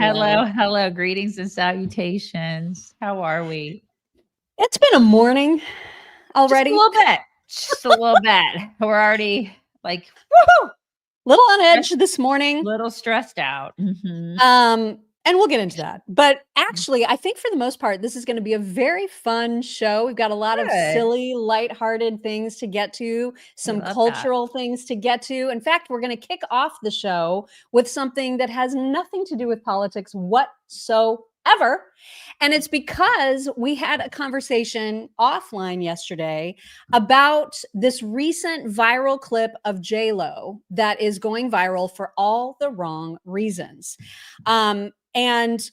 Hello, hello. Greetings and salutations. How are we? It's been a morning already. Just a little bit. Just a little bit. We're already like woohoo, little on edge this morning. Little stressed out. Mm-hmm. And we'll get into that. But actually, I think for the most part, this is going to be a very fun show. We've got a lot of silly, lighthearted things to get to, some cultural things to get to. In fact, we're going to kick off the show with something that has nothing to do with politics whatsoever. And it's because we had a conversation offline yesterday about this recent viral clip of J-Lo that is going viral for all the wrong reasons. And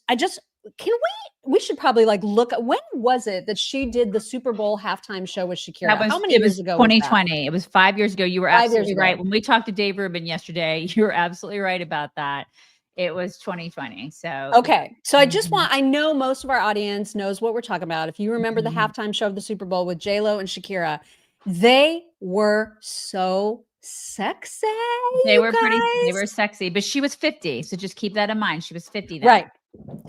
we should probably look at, when was it that she did the Super Bowl halftime show with Shakira? How many years ago? 2020. It was 5 years ago. You were absolutely right. When we talked to Dave Rubin yesterday, you were absolutely right about that. It was 2020. So, okay. So I know most of our audience knows what we're talking about. If you remember the halftime show of the Super Bowl with J-Lo and Shakira, they were so sexy. They were sexy, but she was 50. So just keep that in mind. She was 50 then. Right.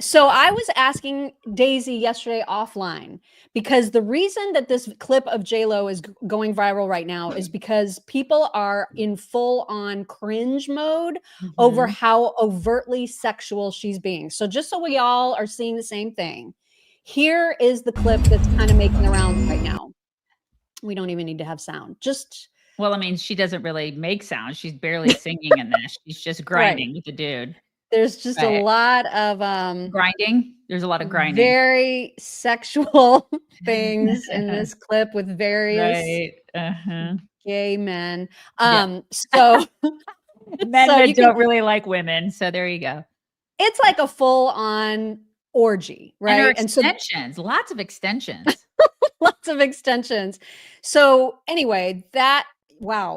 So I was asking Daisy yesterday offline, because the reason that this clip of J-Lo is going viral right now is because people are in full on cringe mode over how overtly sexual she's being. So just so we all are seeing the same thing, here is the clip that's kind of making the rounds right now. We don't even need to have sound. Well, I mean, she doesn't really make sound. She's barely singing in this. She's just grinding with the dude. There's just a lot of grinding. There's a lot of grinding. Very sexual things in this clip with various gay men. So men that don't really like women. So there you go. It's like a full-on orgy, right? And extensions, lots of extensions. Lots of extensions. So anyway,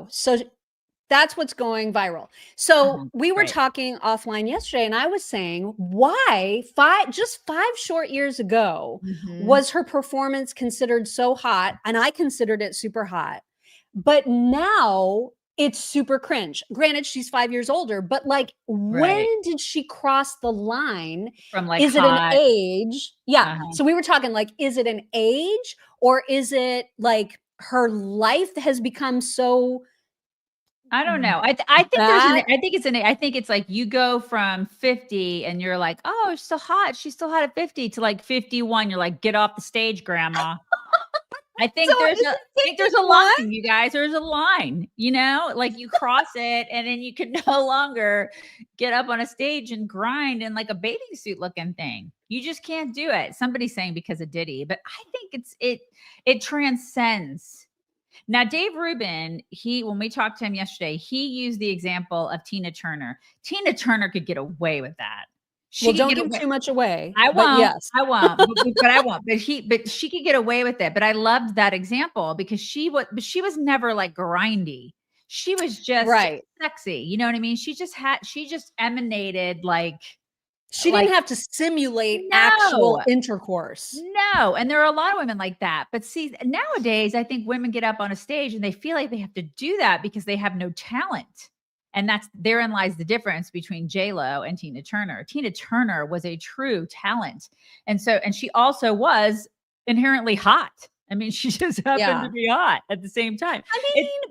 so that's what's going viral. So we were talking offline yesterday, and I was saying, why just 5 short years ago was her performance considered so hot, and I considered it super hot, but now it's super cringe. Granted, she's 5 years older, but when did she cross the line? From is it an age? Yeah. So we were talking is it an age, or is it her life has become so? I don't know. I think it's like you go from 50 and you're like, oh, she's so hot. She's still hot at 50 to 51. You're like, get off the stage, grandma. I think there's a line, you guys. There's a line, you cross it, and then you can no longer get up on a stage and grind in a bathing suit looking thing. You just can't do it. Somebody's saying because of Diddy, but I think it transcends. Now, Dave Rubin, when we talked to him yesterday, he used the example of Tina Turner. Tina Turner could get away with that. Don't give too much away. I won't. Yes. I won't. But I won't. But she could get away with it. But I loved that example because she was never grindy. She was just sexy. You know what I mean? She just emanated she didn't have to simulate actual intercourse. No. And there are a lot of women like that. But see, nowadays, I think women get up on a stage and they feel like they have to do that because they have no talent. And therein lies the difference between J-Lo and Tina Turner. Tina Turner was a true talent. And she also was inherently hot. I mean, she just happened to be hot at the same time.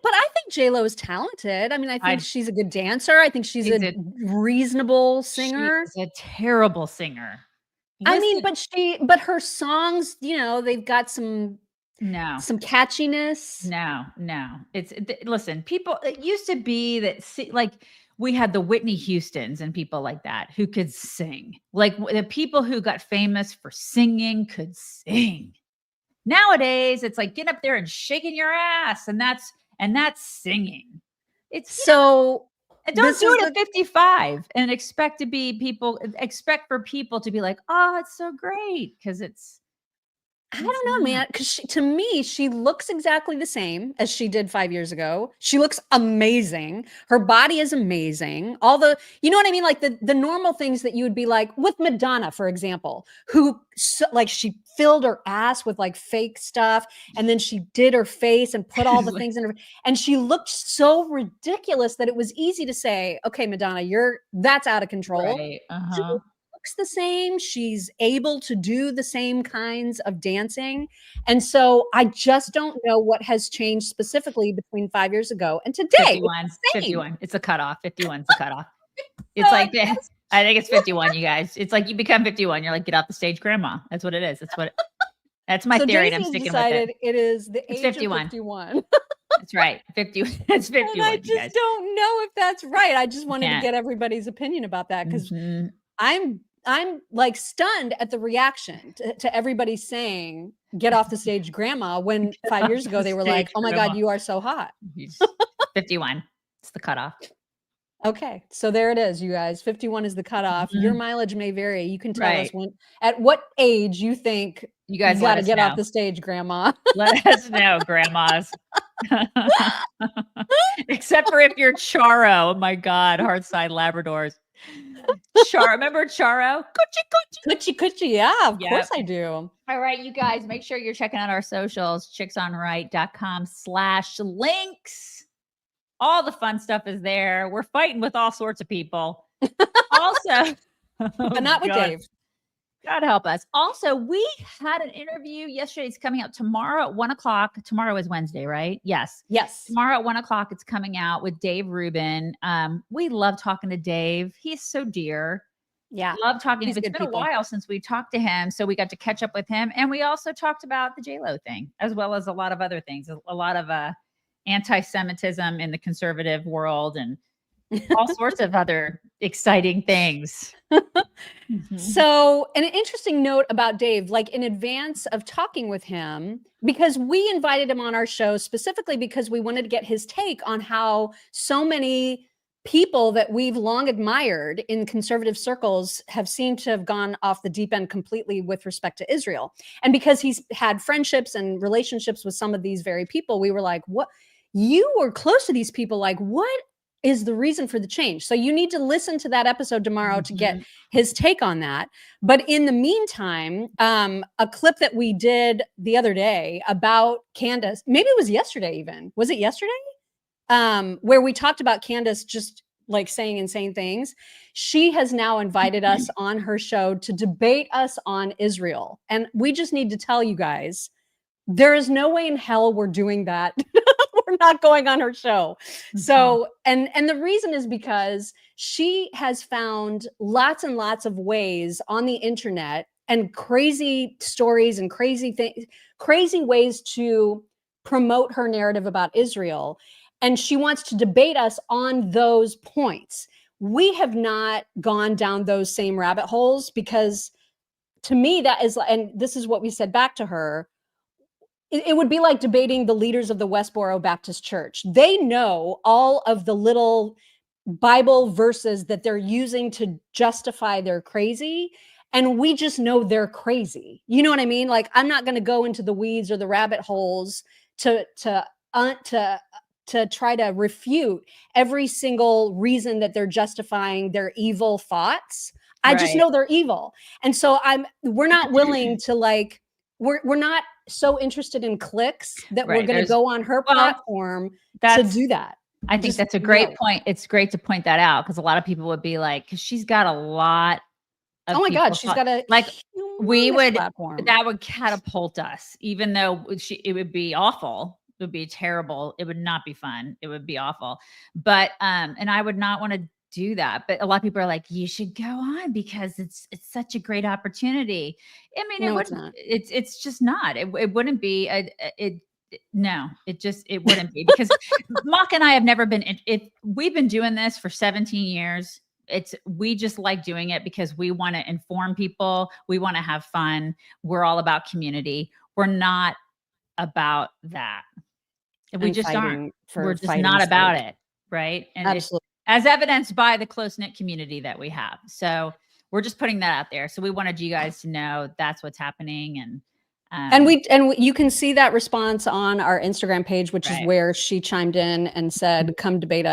But I think J-Lo is talented. I mean, I think she's a good dancer. I think she's a reasonable singer. She's a terrible singer. But her songs, they've got some catchiness. No. Listen, people, it used to be that we had the Whitney Houstons and people like that who could sing. The people who got famous for singing could sing. Nowadays, it's getting up there and shaking your ass, and that's singing. It's don't do it at 55 and expect for people to be like, oh, it's so great, because I don't know, man, because to me, she looks exactly the same as she did 5 years ago. She looks amazing. Her body is amazing. All the, you know what I mean? The normal things that you would be with Madonna, for example, who she filled her ass with fake stuff. And then she did her face and put all the things in her, and she looked so ridiculous that it was easy to say, okay, Madonna, that's out of control. Right. looks the same. She's able to do the same kinds of dancing. And so I just don't know what has changed specifically between 5 years ago and today. 51. 51. It's a cutoff. 51's the cutoff. It's like, I think it's 51, you guys. It's like you become 51. You're like, get off the stage, grandma. That's what it is. That's my theory. And I'm sticking with it. It is the age 51. of 51. That's right. 50. It's 51. And I just don't know if that's right. I just wanted to get everybody's opinion about that because I'm like stunned at the reaction to everybody saying, get off the stage, grandma, when 5 years ago they were like, oh my God, you are so hot. 51. It's the cutoff. Okay. So there it is, you guys. 51 is the cutoff. Your mileage may vary. You can tell us at what age you think you guys got to get off the stage, grandma. Let us know, grandmas. Except for if you're Charo. Oh my God. Heartside Labradors. Charo. Remember Charo? Coochie coochie. Yeah, of course I do. All right, you guys, make sure you're checking out our socials, chicksonright.com/links. All the fun stuff is there. We're fighting with all sorts of people. Also, but not with Dave. God help us. Also, we had an interview yesterday. It's coming out tomorrow at 1:00. Tomorrow is Wednesday, right? Yes. Tomorrow at 1:00, it's coming out with Dave Rubin. We love talking to Dave. He's so dear. Yeah. Love talking. It's been a while since we talked to him. So we got to catch up with him. And we also talked about the J-Lo thing, as well as a lot of other things, a lot of anti-Semitism in the conservative world and all sorts of other exciting things. So an interesting note about Dave, like in advance of talking with him, because we invited him on our show specifically because we wanted to get his take on how so many people that we've long admired in conservative circles have seemed to have gone off the deep end completely with respect to Israel. And because he's had friendships and relationships with some of these very people, we were like, what? You were close to these people. Like, what is the reason for the change? So you need to listen to that episode tomorrow to get his take on that. But in the meantime, a clip that we did the other day about Candace, maybe it was yesterday even. Was it yesterday? Where we talked about Candace just like saying insane things. She has now invited us on her show to debate us on Israel. And we just need to tell you guys, there is no way in hell we're doing that. We're not going on her show. So, and the reason is because she has found lots and lots of ways on the internet and crazy stories and crazy ways to promote her narrative about Israel. And she wants to debate us on those points. We have not gone down those same rabbit holes because to me, that is, and this is what we said back to her, it would be like debating the leaders of the Westboro Baptist Church. They know all of the little Bible verses that they're using to justify their crazy. And we just know they're crazy. You know what I mean? Like, I'm not going to go into the weeds or the rabbit holes to try to refute every single reason that they're justifying their evil thoughts. I just know they're evil. And so we're not willing to like, we're not so interested in clicks that we're going to go on her platform to do that. I think that's a great point. It's great to point that out because a lot of people would be like, because she's got a lot of oh my God, she's got a like we would platform. That would catapult us, even though it would be awful. It would be terrible. It would not be fun. It would be awful. But and I would not want to do that. But a lot of people are like, you should go on because it's such a great opportunity. I mean, no, it's just not. It wouldn't be it wouldn't be because Mock and I have never been. We've been doing this for 17 years. We just like doing it because we want to inform people. We want to have fun. We're all about community. We're not about that. We just aren't. We're just not about it. Right. And absolutely. As evidenced by the close-knit community that we have. So we're just putting that out there. So we wanted you guys to know that's what's happening. And you can see that response on our Instagram page, which is where she chimed in and said, come debate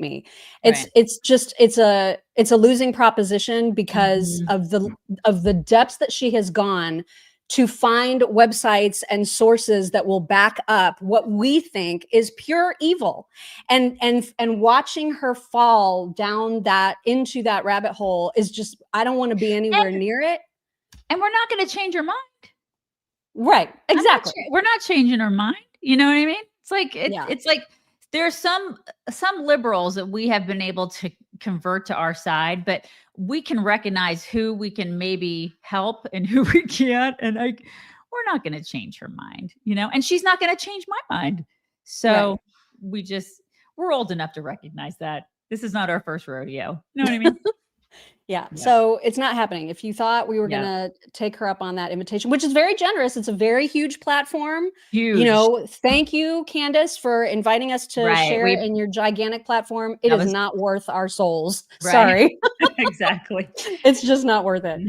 me. It's a losing proposition because of the depths that she has gone to find websites and sources that will back up what we think is pure evil. And watching her fall down into that rabbit hole is just, I don't want to be anywhere near it. And we're not going to change her mind. Right. Exactly. We're not changing her mind. You know what I mean? It's like, it's like there are some liberals that we have been able to convert to our side, but we can recognize who we can maybe help and who we can't. And like, we're not going to change her mind, you know, and she's not going to change my mind. So we're old enough to recognize that this is not our first rodeo. You know what I mean? Yeah. So it's not happening. If you thought we were going to take her up on that invitation, which is very generous, it's a very huge platform. Huge. You know, thank you, Candace, for inviting us to share in your gigantic platform. It is not worth our souls. Right. Sorry. Exactly. It's just not worth it.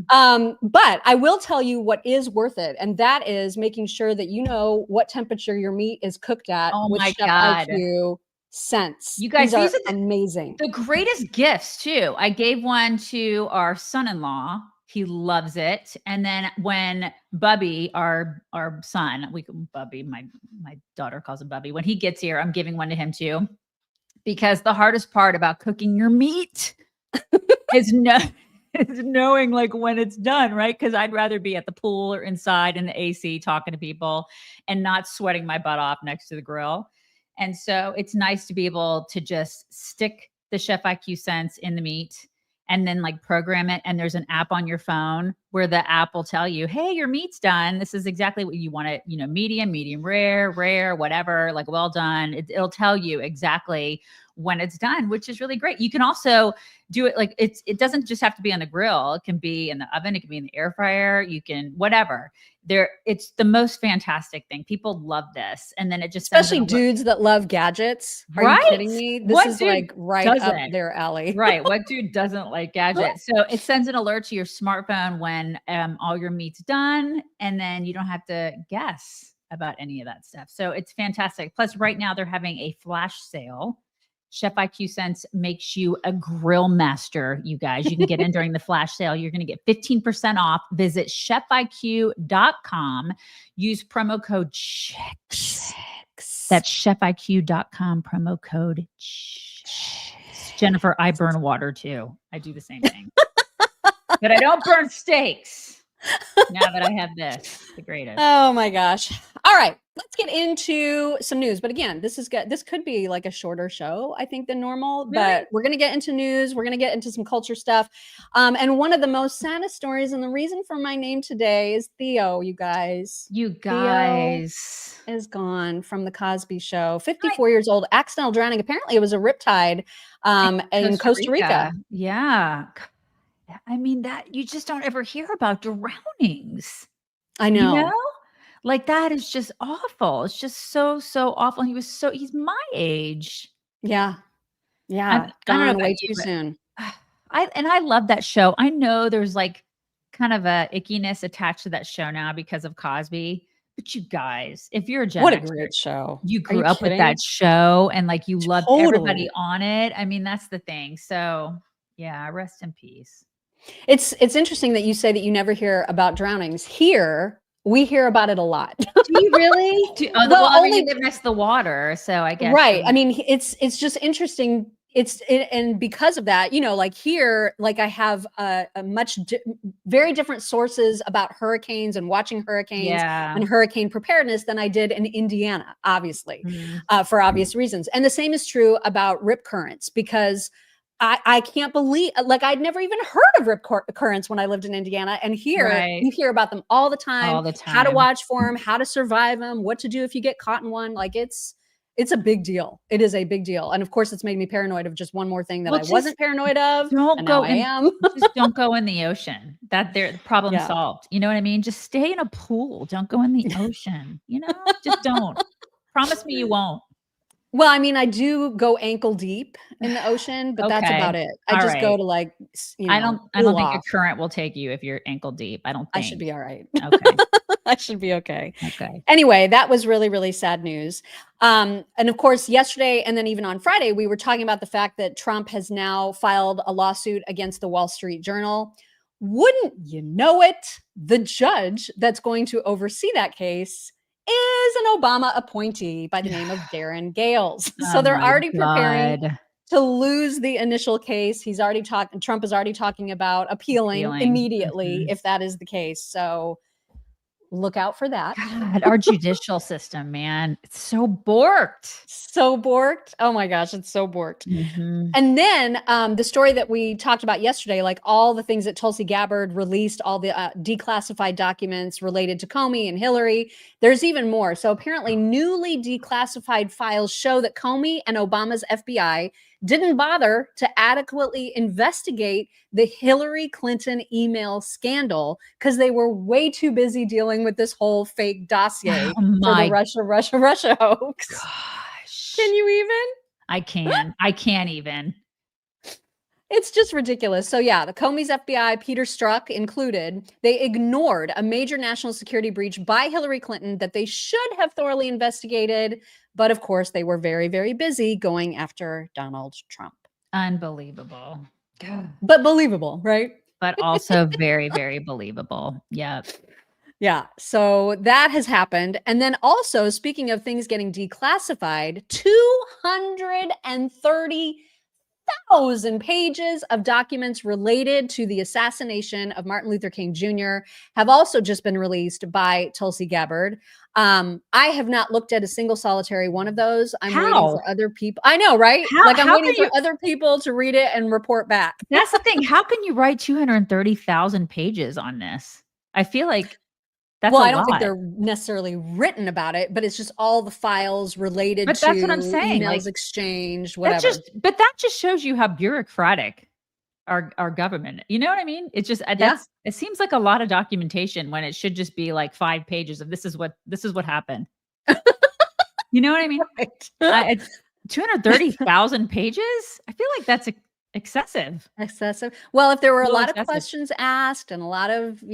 But I will tell you what is worth it. And that is making sure that you know what temperature your meat is cooked at. Oh with my Chef God. IQ scents. You guys, these are amazing. The greatest gifts too. I gave one to our son-in-law. He loves it. And then when Bubby, our son, Bubby, my daughter calls him Bubby. When he gets here, I'm giving one to him too. Because the hardest part about cooking your meat is knowing like when it's done, right? Because I'd rather be at the pool or inside in the AC talking to people and not sweating my butt off next to the grill. And so it's nice to be able to just stick the Chef IQ scents in the meat and then like program it. And there's an app on your phone where the app will tell you, hey, your meat's done. This is exactly what you want it, you know, medium rare, whatever, like well done. It'll tell you exactly when it's done, which is really great. You can also do it like it doesn't just have to be on the grill. It can be in the oven. It can be in the air fryer. You can, whatever. It's the most fantastic thing. People love this. And then it just, especially dudes that love gadgets. Are you kidding me? This is like right up their alley. Right. What dude doesn't like gadgets? So it sends an alert to your smartphone when all your meat's done. And then you don't have to guess about any of that stuff. So it's fantastic. Plus right now they're having a flash sale. Chef IQ Sense makes you a grill master, you guys. You can get in during the flash sale. You're going to get 15% off. Visit chefiq.com. Use promo code CHICKS. That's chefiq.com, promo code CHICKS. Jennifer, I burn water too. I do the same thing. But I don't burn steaks. Now that I have this, the greatest. Oh my gosh. All right, let's get into some news. But again, this could be like a shorter show, I think, than normal. Really? But we're going to get into news. We're going to get into some culture stuff. And one of the most saddest stories, and the reason for my name today is Theo, you guys. Theo is gone from the Cosby Show. 54 years old, accidental drowning. Apparently it was a riptide in Costa Rica. Yeah. I mean, that you just don't ever hear about drownings. I know. You know? Like that is just awful. It's just so awful. He's my age. Yeah. Yeah. Gone way too soon. I love that show. I know there's like kind of a ickiness attached to that show now because of Cosby. But you guys, if you're a Gen what a Xer, great show. You grew up with that show and like you loved everybody on it. I mean, that's the thing. So yeah, rest in peace. It's interesting that you say that you never hear about drownings. Here, we hear about it a lot. Do you really? Only you live next to the water, so I guess. Right. I mean, it's just interesting. And because of that, you know, like here, like I have very different sources about hurricanes and watching hurricanes and hurricane preparedness than I did in Indiana, obviously, for obvious reasons. And the same is true about rip currents, because I can't believe, like, I'd never even heard of rip currents when I lived in Indiana. And here you hear about them all the time, how to watch for them, how to survive them, what to do if you get caught in one. Like it's a big deal. It is a big deal. And of course it's made me paranoid of just one more thing that I wasn't paranoid of. I am. Just don't go in the ocean. The problem solved. You know what I mean? Just stay in a pool. Don't go in the ocean, you know, just don't. Promise me you won't. Well, I mean, I do go ankle deep in the ocean, but that's about it. I just go to like, you know, I don't think a current will take you if you're ankle deep. I don't think. I should be all right. Okay. I should be okay. Okay. Anyway, that was really, really sad news. And of course, yesterday and then even on Friday, we were talking about the fact that Trump has now filed a lawsuit against the Wall Street Journal. Wouldn't you know it? The judge that's going to oversee that case is an Obama appointee by the name of Darren Gales. So they're already preparing to lose the initial case. He's already talking, Trump is already talking about appealing immediately if that is the case. So look out for that. God, our judicial system, man. It's so borked. So borked. Oh my gosh, it's so borked. And then the story that we talked about yesterday, like all the things that Tulsi Gabbard released, all the declassified documents related to Comey and Hillary, there's even more. So apparently newly declassified files show that Comey and Obama's FBI didn't bother to adequately investigate the Hillary Clinton email scandal because they were way too busy dealing with this whole fake dossier for the Russia hoax. Gosh. Can you even? I can't even. It's just ridiculous. So yeah, the Comey's FBI, Peter Strzok included, they ignored a major national security breach by Hillary Clinton that they should have thoroughly investigated. But of course, they were very, very busy going after Donald Trump. Unbelievable. But believable, right? But also very, very believable. Yeah. Yeah. So that has happened. And then also, speaking of things getting declassified, 230,000 pages of documents related to the assassination of Martin Luther King Jr. have also just been released by Tulsi Gabbard. I have not looked at a single solitary one of those. I'm waiting for other people. I know, right? I'm waiting for other people to read it and report back. That's the thing. How can you write 230,000 pages on this? I feel like that's I don't think they're necessarily written about it, but it's just all the files related to that's what I'm saying. Emails exchanged, whatever. But that just shows you how bureaucratic our government. You know what I mean? It's just it seems like a lot of documentation when it should just be like 5 pages of this is what happened. You know what I mean? Right. 230,000 pages. I feel like that's excessive. Well, if there were a lot of questions asked and a lot of,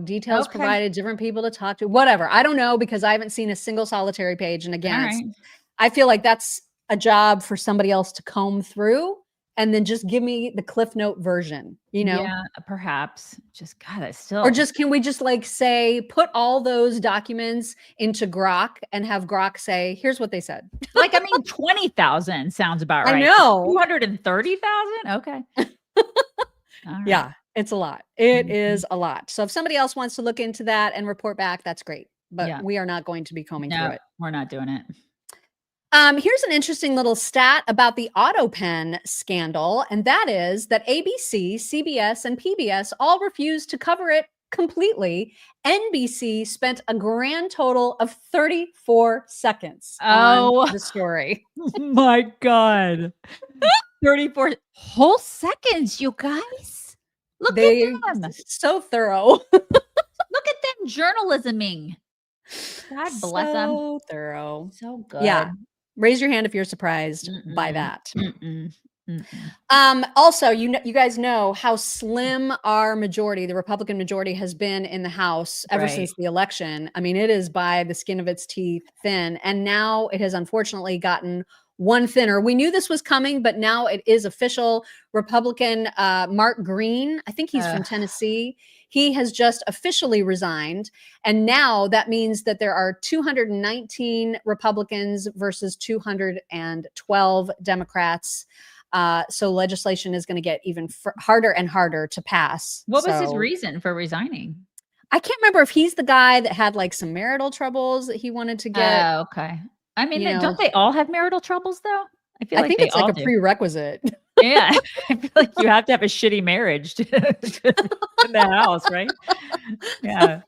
details provided, different people to talk to, whatever. I don't know because I haven't seen a single solitary page. And again, I feel like that's a job for somebody else to comb through and then just give me the Cliff Note version, Yeah, perhaps. Just God, it's still. Or can we just say, put all those documents into Grok and have Grok say, here's what they said. 20,000 sounds about right. I know. 230,000? Okay. Right. Yeah, it's a lot. It is a lot. So if somebody else wants to look into that and report back, that's great. But we are not going to be combing through it. We're not doing it. Here's an interesting little stat about the autopen scandal, and that is that ABC, CBS, and PBS all refused to cover it completely. NBC spent a grand total of 34 seconds on the story. My God. 34 whole seconds, you guys. Look at them. So thorough. Look at them journalisming. God bless them. So thorough. So good. Yeah. Raise your hand if you're surprised by that. Also, you guys know how slim our majority, the Republican majority, has been in the House ever since the election. I mean, it is by the skin of its teeth thin. And now it has unfortunately gotten one thinner. We knew this was coming, but now it is official. Republican Mark Green, I think he's from Tennessee. He has just officially resigned. And now that means that there are 219 Republicans versus 212 Democrats. So legislation is going to get even harder and harder to pass. What was his reason for resigning? I can't remember if he's the guy that had some marital troubles that he wanted to get. Oh, okay. I mean, don't they all have marital troubles though? I think it's a prerequisite. Yeah. I feel like you have to have a shitty marriage in the house, right? Yeah.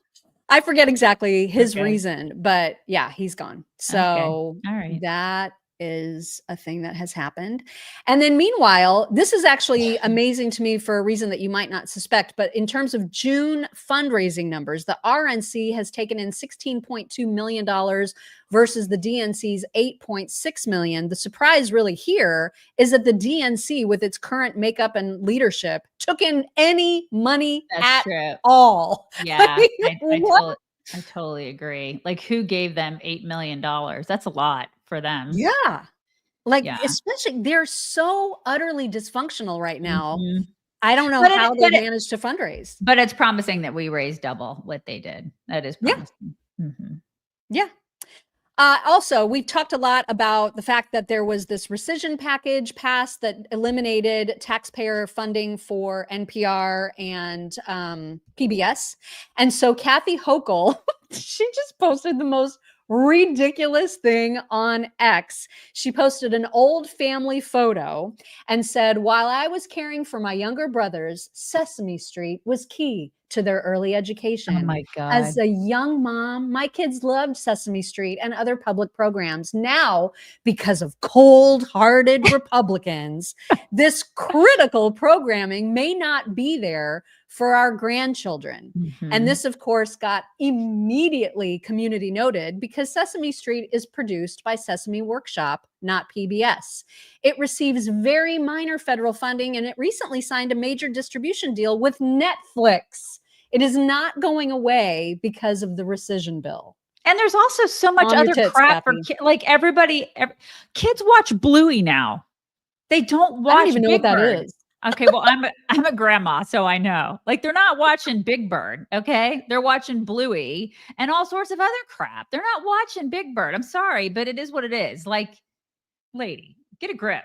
I forget exactly his reason, but yeah, he's gone. So all right. That is a thing that has happened. And then meanwhile, this is actually amazing to me for a reason that you might not suspect, but in terms of June fundraising numbers, the RNC has taken in $16.2 million versus the DNC's $8.6 million. The surprise really here is that the DNC, with its current makeup and leadership, took in any money at all. Yeah, I totally agree. Who gave them $8 million? That's a lot for them. Yeah. Especially they're so utterly dysfunctional right now. I don't know how they managed to fundraise. But it's promising that we raised double what they did. That is promising. Yeah. Also, we've talked a lot about the fact that there was this rescission package passed that eliminated taxpayer funding for NPR and PBS. And so Kathy Hochul, she just posted the most ridiculous thing on X. She posted an old family photo and said, while I was caring for my younger brothers, Sesame Street was key to their early education. Oh my God. As a young mom, my kids loved Sesame Street and other public programs. Now, because of cold-hearted Republicans, this critical programming may not be there for our grandchildren. And this, of course, got immediately community noted because Sesame Street is produced by Sesame Workshop, not PBS. It receives very minor federal funding, and it recently signed a major distribution deal with Netflix. It is not going away because of the rescission bill. And there's also so much other crap for like kids watch Bluey now. They don't watch. I don't even know what that is. Okay, well, I'm a grandma, so I know. Like, they're not watching Big Bird, okay? They're watching Bluey and all sorts of other crap. They're not watching Big Bird. I'm sorry, but it is what it is. Like, lady, get a grip.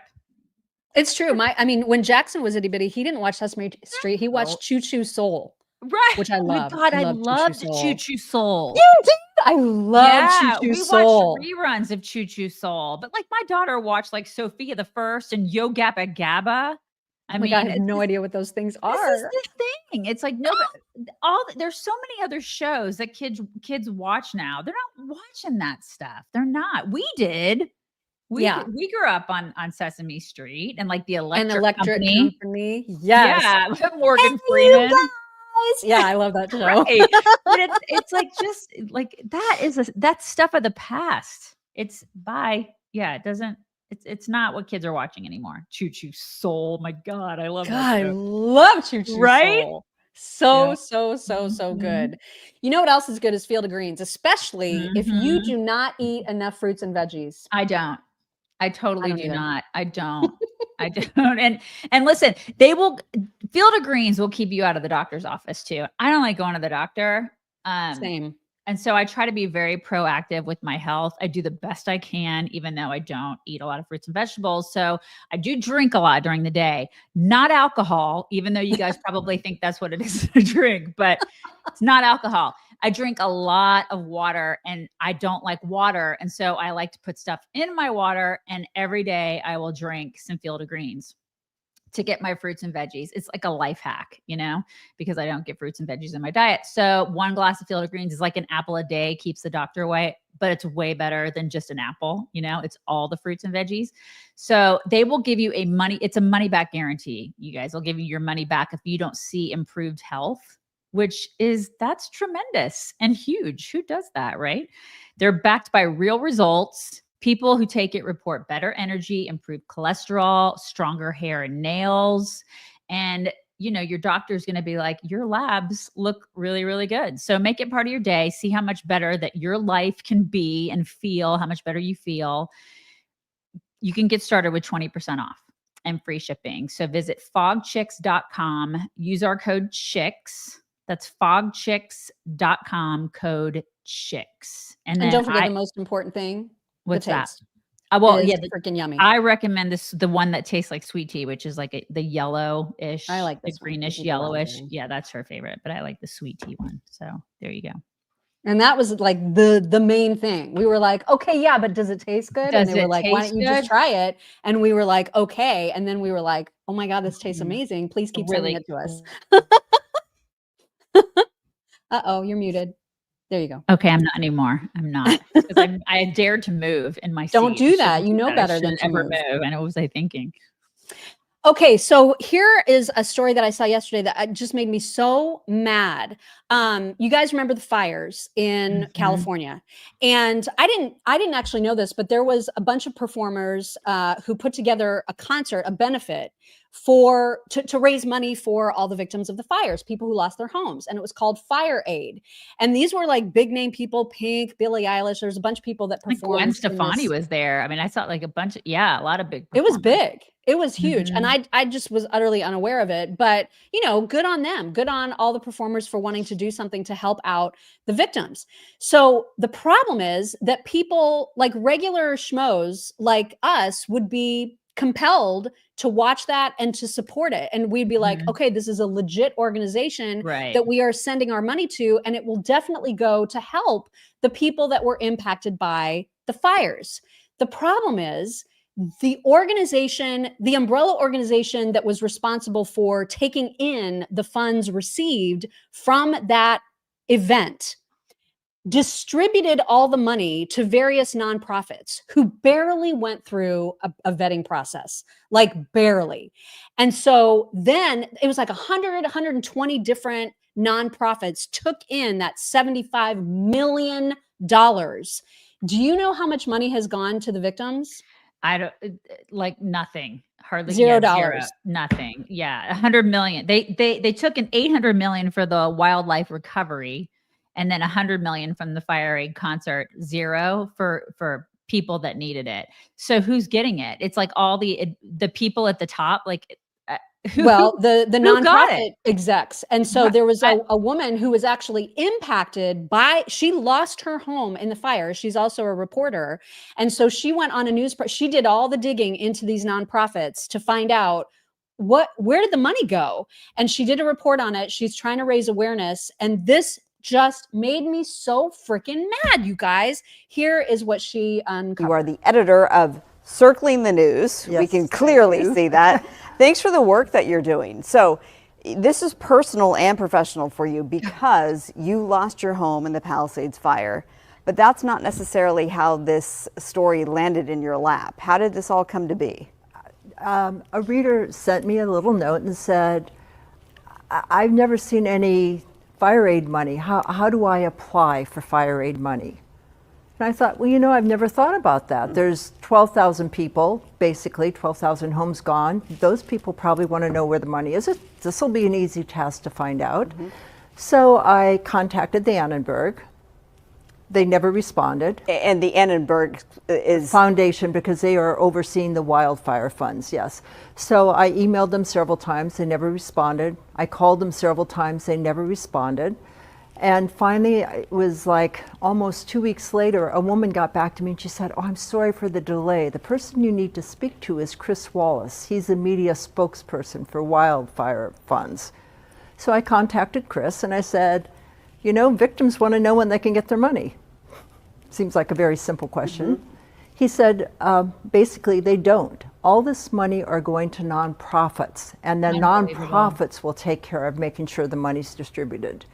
It's true. I mean, when Jackson was itty bitty, he didn't watch Sesame Street. He watched Choo Choo Soul. Right. Which I love. Oh my God, I loved Choo Choo Soul. You did? I love Choo Choo Soul. We watched reruns of Choo Choo Soul. But like, my daughter watched like Sophia the First and Yo Gabba Gabba. I mean, I have no idea what those things are. This is the thing. It's like, no, there's so many other shows that kids watch now. They're not watching that stuff. They're not. We did. We grew up on Sesame Street and like the Electric Company. Yes. Yeah. Morgan Freeman. Yeah, I love that show. Right. But it's like, just like, that's stuff of the past. It's it's not what kids are watching anymore. Choo Choo Soul. My God, I love that show. I love Choo Choo Soul. So good. You know what else is good is Field of Greens, especially if you do not eat enough fruits and veggies. I don't. I totally do not. I don't. I don't. And listen, Field of Greens will keep you out of the doctor's office too. I don't like going to the doctor. Same. And so I try to be very proactive with my health. I do the best I can, even though I don't eat a lot of fruits and vegetables. So I do drink a lot during the day, not alcohol, even though you guys probably think that's what it is to drink, but it's not alcohol. I drink a lot of water and I don't like water. And so I like to put stuff in my water, and every day I will drink some Field of Greens to get my fruits and veggies. It's like a life hack, because I don't get fruits and veggies in my diet. So 1 glass of Field of Greens is like an apple a day, keeps the doctor away, but it's way better than just an apple. It's all the fruits and veggies. So they will give you it's a money back guarantee. You guys will give you your money back if you don't see improved health, that's tremendous and huge. Who does that, right? They're backed by real results. People who take it report better energy, improved cholesterol, stronger hair and nails. And, your doctor's going to be like, your labs look really, really good. So make it part of your day. See how much better that your life can be and feel, how much better you feel. You can get started with 20% off and free shipping. So visit fogchicks.com. Use our code CHICKS. That's fogchicks.com, code CHICKS. And don't forget the most important thing. What's that? Freaking yummy. I recommend the one that tastes like sweet tea, which is like the yellowish. I like the greenish, yellowish. Yeah, that's her favorite, but I like the sweet tea one. So there you go. And that was like the main thing. We were like, okay, yeah, but does it taste good? And they were like, why don't you just try it? And we were like, okay. And then we were like, oh my God, this tastes amazing. Please keep sending it to us. Uh-oh, you're muted. There you go. Okay, I'm not anymore. I'm not. Because I dared to move in my seat. Don't do that. You know better than to ever move. And what was I thinking? Okay, so here is a story that I saw yesterday that just made me so mad. You guys remember the fires in California, and I didn't actually know this, but there was a bunch of performers who put together a concert, a benefit to raise money for all the victims of the fires, people who lost their homes. And it was called Fire Aid. And these were like big name people, Pink, Billie Eilish. There's a bunch of people that performed. Gwen Stefani was there. I mean, I saw like a bunch of, a lot of big performers. It was big. It was huge. And I just was utterly unaware of it. But, good on them. Good on all the performers for wanting to do something to help out the victims. So the problem is that people like regular schmoes like us would be compelled to watch that and to support it. And we'd be like, okay, this is a legit organization that we are sending our money to, and it will definitely go to help the people that were impacted by the fires. The problem is the organization, the umbrella organization that was responsible for taking in the funds received from that event distributed all the money to various nonprofits who barely went through a vetting process, like barely. And so then it was like 120 different nonprofits took in that $75 million. Do you know how much money has gone to the victims? I don't like nothing. Hardly $0. Nothing. Yeah. 100 million. They took an 800 million for the wildlife recovery, and then 100 million from the Fire Aid concert, zero for people that needed it. So who's getting it? It's like all the people at the top, like the nonprofit execs. And so there was a woman who was actually impacted she lost her home in the fire. She's also a reporter. And so she went on she did all the digging into these nonprofits to find out where did the money go? And she did a report on it. She's trying to raise awareness. And this just made me so freaking mad, you guys. Here is what she uncovered. You are the editor of Circling the News. Yes, we can clearly see that. Thanks for the work that you're doing. So this is personal and professional for you because you lost your home in the Palisades fire, but that's not necessarily how this story landed in your lap. How did this all come to be? A reader sent me a little note and said, I've never seen any fire aid money. How do I apply for fire aid money? And I thought, well, I've never thought about that. There's 12,000 people, basically 12,000 homes gone. Those people probably want to know where the money is. This will be an easy task to find out. So I contacted the Annenberg. They never responded. And the Annenberg is Foundation, because they are overseeing the wildfire funds, yes. So I emailed them several times, they never responded. I called them several times, they never responded. And finally, it was like almost 2 weeks later, a woman got back to me and she said, oh, I'm sorry for the delay. The person you need to speak to is Chris Wallace. He's a media spokesperson for wildfire funds. So I contacted Chris and I said, victims want to know when they can get their money. Seems like a very simple question. He said, basically, they don't. All this money are going to nonprofits, and then nonprofits will take care of making sure the money's distributed.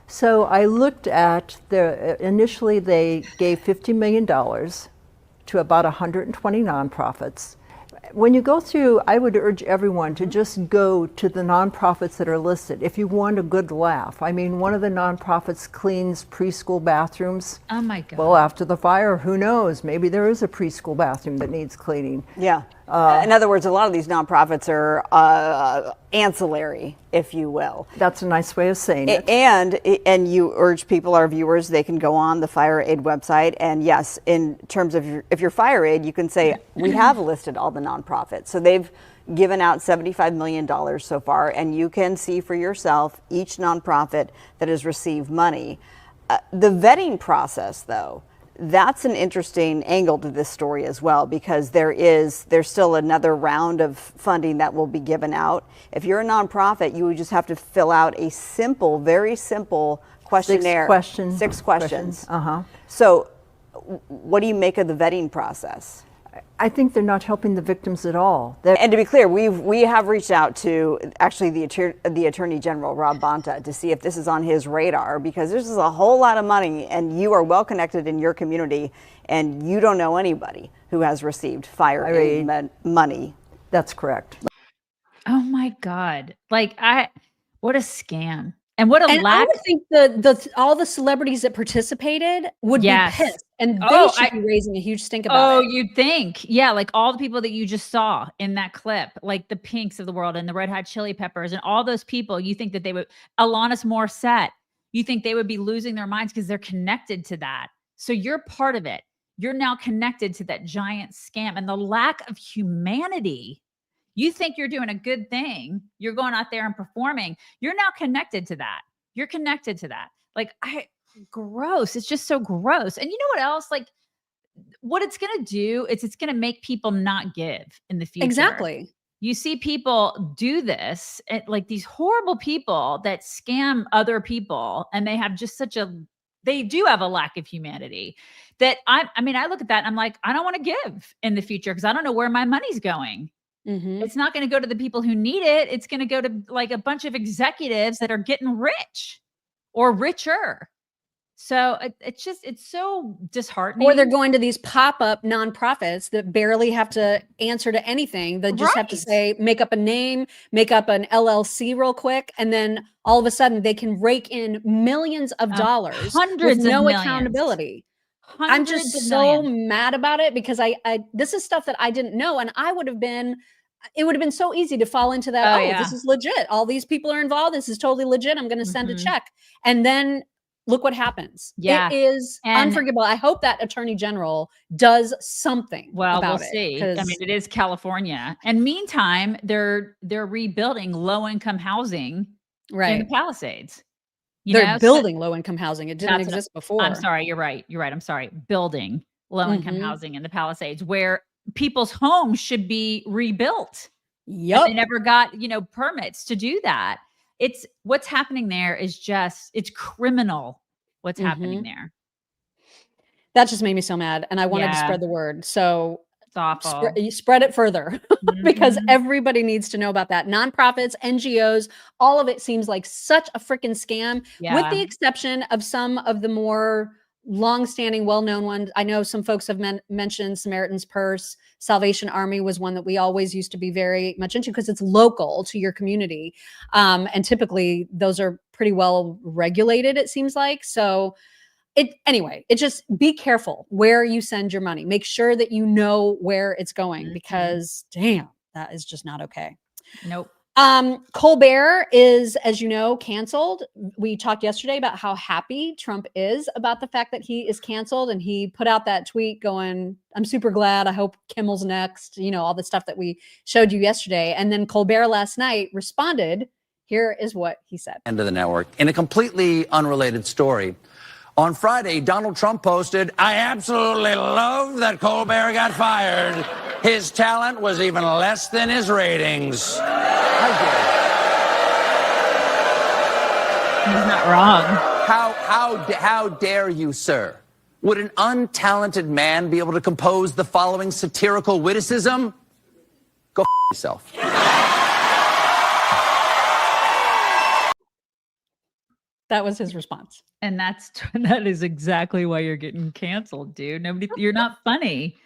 So I looked at initially they gave $50 million to about 120 nonprofits. When you go through, I would urge everyone to just go to the nonprofits that are listed if you want a good laugh. I mean, one of the nonprofits cleans preschool bathrooms. Oh my God. Well, after the fire, who knows? Maybe there is a preschool bathroom that needs cleaning. Yeah. In other words, a lot of these nonprofits are ancillary, if you will. That's a nice way of saying it. And you urge people, our viewers, they can go on the Fire Aid website. And yes, in terms of if you're Fire Aid, you can say, we have listed all the nonprofits. So they've given out $75 million so far, and you can see for yourself each nonprofit that has received money. The vetting process, though, that's an interesting angle to this story as well, because there's still another round of funding that will be given out. If you're a nonprofit, you would just have to fill out a simple, very simple questionnaire. Six questions. So what do you make of the vetting process? I think they're not helping the victims at all. And to be clear, we have reached out to actually the Attorney General, Rob Bonta, to see if this is on his radar, because this is a whole lot of money and you are well connected in your community and you don't know anybody who has received fire aid money. That's correct. Oh my God. What a scam. And what a And I lack. would think all the celebrities that participated would be pissed, and they should be raising a huge stink about it. Oh, you'd think. Yeah, like all the people that you just saw in that clip, like the Pinks of the world and the Red Hot Chili Peppers and all those people, you think that they would, Alanis Morissette, you think they would be losing their minds because they're connected to that. So you're part of it. You're now connected to that giant scam and the lack of humanity. You think you're doing a good thing. You're going out there and performing. You're now connected to that. You're connected to that. Like, gross. It's just so gross. And you know what else? Like, what it's going to do is it's going to make people not give in the future. Exactly. You see people do this, like these horrible people that scam other people, and they have just they do have a lack of humanity that I mean, I look at that and I'm like, I don't want to give in the future because I don't know where my money's going. It's not going to go to the people who need it. It's going to go to like a bunch of executives that are getting rich or richer. So it's so disheartening. Or they're going to these pop-up nonprofits that barely have to answer to anything. They just have to say, make up a name, make up an LLC real quick. And then all of a sudden they can rake in millions of dollars hundreds with no of millions. Accountability. Hundreds I'm just so mad about it because this is stuff that I didn't know. And it would have been so easy to fall into that. This is legit. All these people are involved. This is totally legit. I'm going to send a check. And then look what happens. Yeah. It is unforgivable. I hope that attorney general does something about we'll see. I mean, it is California. And meantime, they're rebuilding low-income housing in the Palisades. They're building low-income housing. It didn't exist before. I'm sorry. You're right. I'm sorry. Building low-income housing in the Palisades where people's homes should be rebuilt. Yep. They never got, permits to do that. It's what's happening there is it's criminal what's happening there. That just made me so mad. And I wanted to spread the word. So it's awful. Spread it further because everybody needs to know about that. Nonprofits, NGOs, all of it seems like such a freaking scam with the exception of some of the more long-standing, well-known ones. I know some folks have mentioned Samaritan's Purse. Salvation Army was one that we always used to be very much into because it's local to your community. And typically those are pretty well regulated, it seems like. So anyway, just be careful where you send your money. Make sure that you know where it's going because damn, that is just not okay. Nope. Colbert is, as you know, canceled. We talked yesterday about how happy Trump is about the fact that he is canceled. And he put out that tweet going, I'm super glad. I hope Kimmel's next, all the stuff that we showed you yesterday. And then Colbert last night responded. Here is what he said. End of the network. In a completely unrelated story, on Friday, Donald Trump posted, I absolutely love that Colbert got fired. His talent was even less than his ratings. How dare you? He's not wrong. How dare you, sir? Would an untalented man be able to compose the following satirical witticism? Go yourself. That was his response. And that is exactly why you're getting canceled, dude. You're not funny.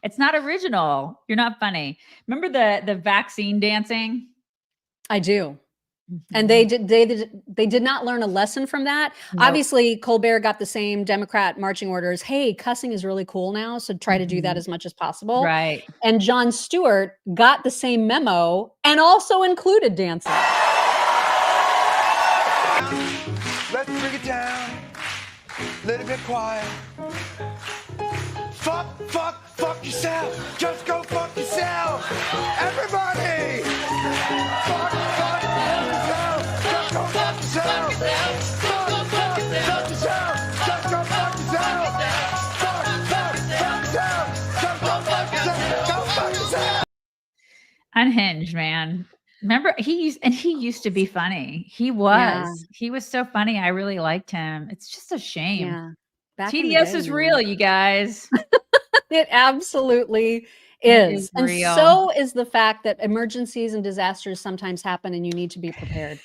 It's not original. You're not funny. Remember the vaccine dancing? I do. And they did not learn a lesson from that. Nope. Obviously, Colbert got the same Democrat marching orders. Hey, cussing is really cool now, so try to do that as much as possible. Right. And Jon Stewart got the same memo and also included dancing. Let's bring it down. Let it be quiet. Fuck yourself. Just go fuck yourself. Everybody. Fuck yourself. Just go fuck yourself. Fuck yourself. Just go fuck yourself. Fuck yourself. Just go fuck yourself. Go fuck yourself. Unhinged, man. Remember, he used to be funny. He was so funny. I really liked him. It's just a shame. Yeah. TDS is real, you guys. It absolutely is. And so is the fact that emergencies and disasters sometimes happen and you need to be prepared.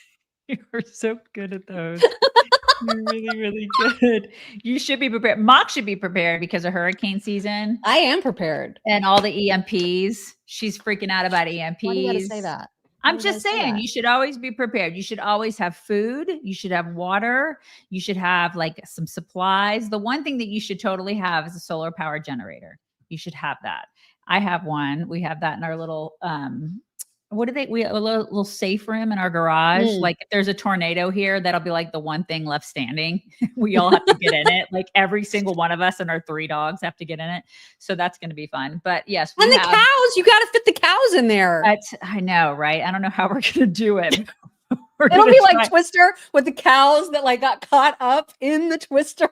You're so good at those. You're really, really good. You should be prepared. Mock should be prepared because of hurricane season. I am prepared. And all the EMPs. She's freaking out about EMPs. Why do you gotta say that? I'm just saying, you should always be prepared. You should always have food. You should have water. You should have like some supplies. The one thing that you should totally have is a solar power generator. You should have that. I have one. We have that in our little, we have a little safe room in our garage. Like if there's a tornado here, that'll be like the one thing left standing. We all have to get in it. Like every single one of us and our 3 dogs have to get in it. So that's going to be fun. But yes. And the cows, you got to fit the cows in there. I know, right? I don't know how we're going to do it. It'll be like Twister with the cows that like got caught up in the twister.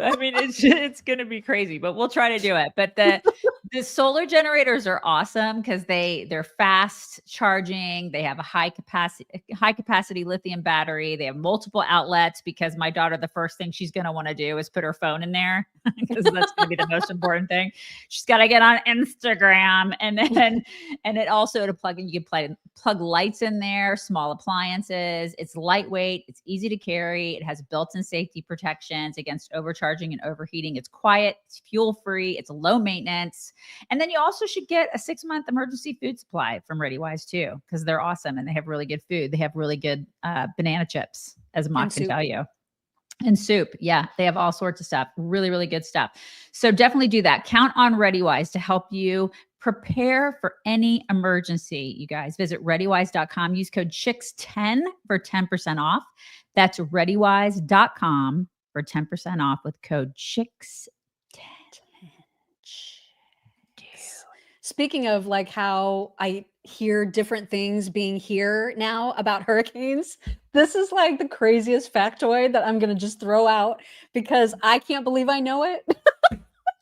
I mean, it's going to be crazy, but we'll try to do it. But the solar generators are awesome because they're fast charging. They have a high capacity lithium battery. They have multiple outlets because my daughter, the first thing she's going to want to do is put her phone in there because that's going to be the most important thing. She's got to get on Instagram, and it also to plug in. You can plug lights in there, small appliances. It's lightweight. It's easy to carry. It has built-in safety protections against overcharging and overheating. It's quiet. It's fuel-free. It's low maintenance. And then you also should get a 6-month emergency food supply from ReadyWise too, because they're awesome and they have really good food. They have really good banana chips, as Mock can tell you. And soup. Yeah, they have all sorts of stuff. Really, really good stuff. So definitely do that. Count on ReadyWise to help you prepare for any emergency, you guys. Visit ReadyWise.com. Use code CHICKS10 for 10% off. That's ReadyWise.com for 10% off with code CHICKS10. Speaking of like how I hear different things being here now about hurricanes, this is like the craziest factoid that I'm going to just throw out because I can't believe I know it.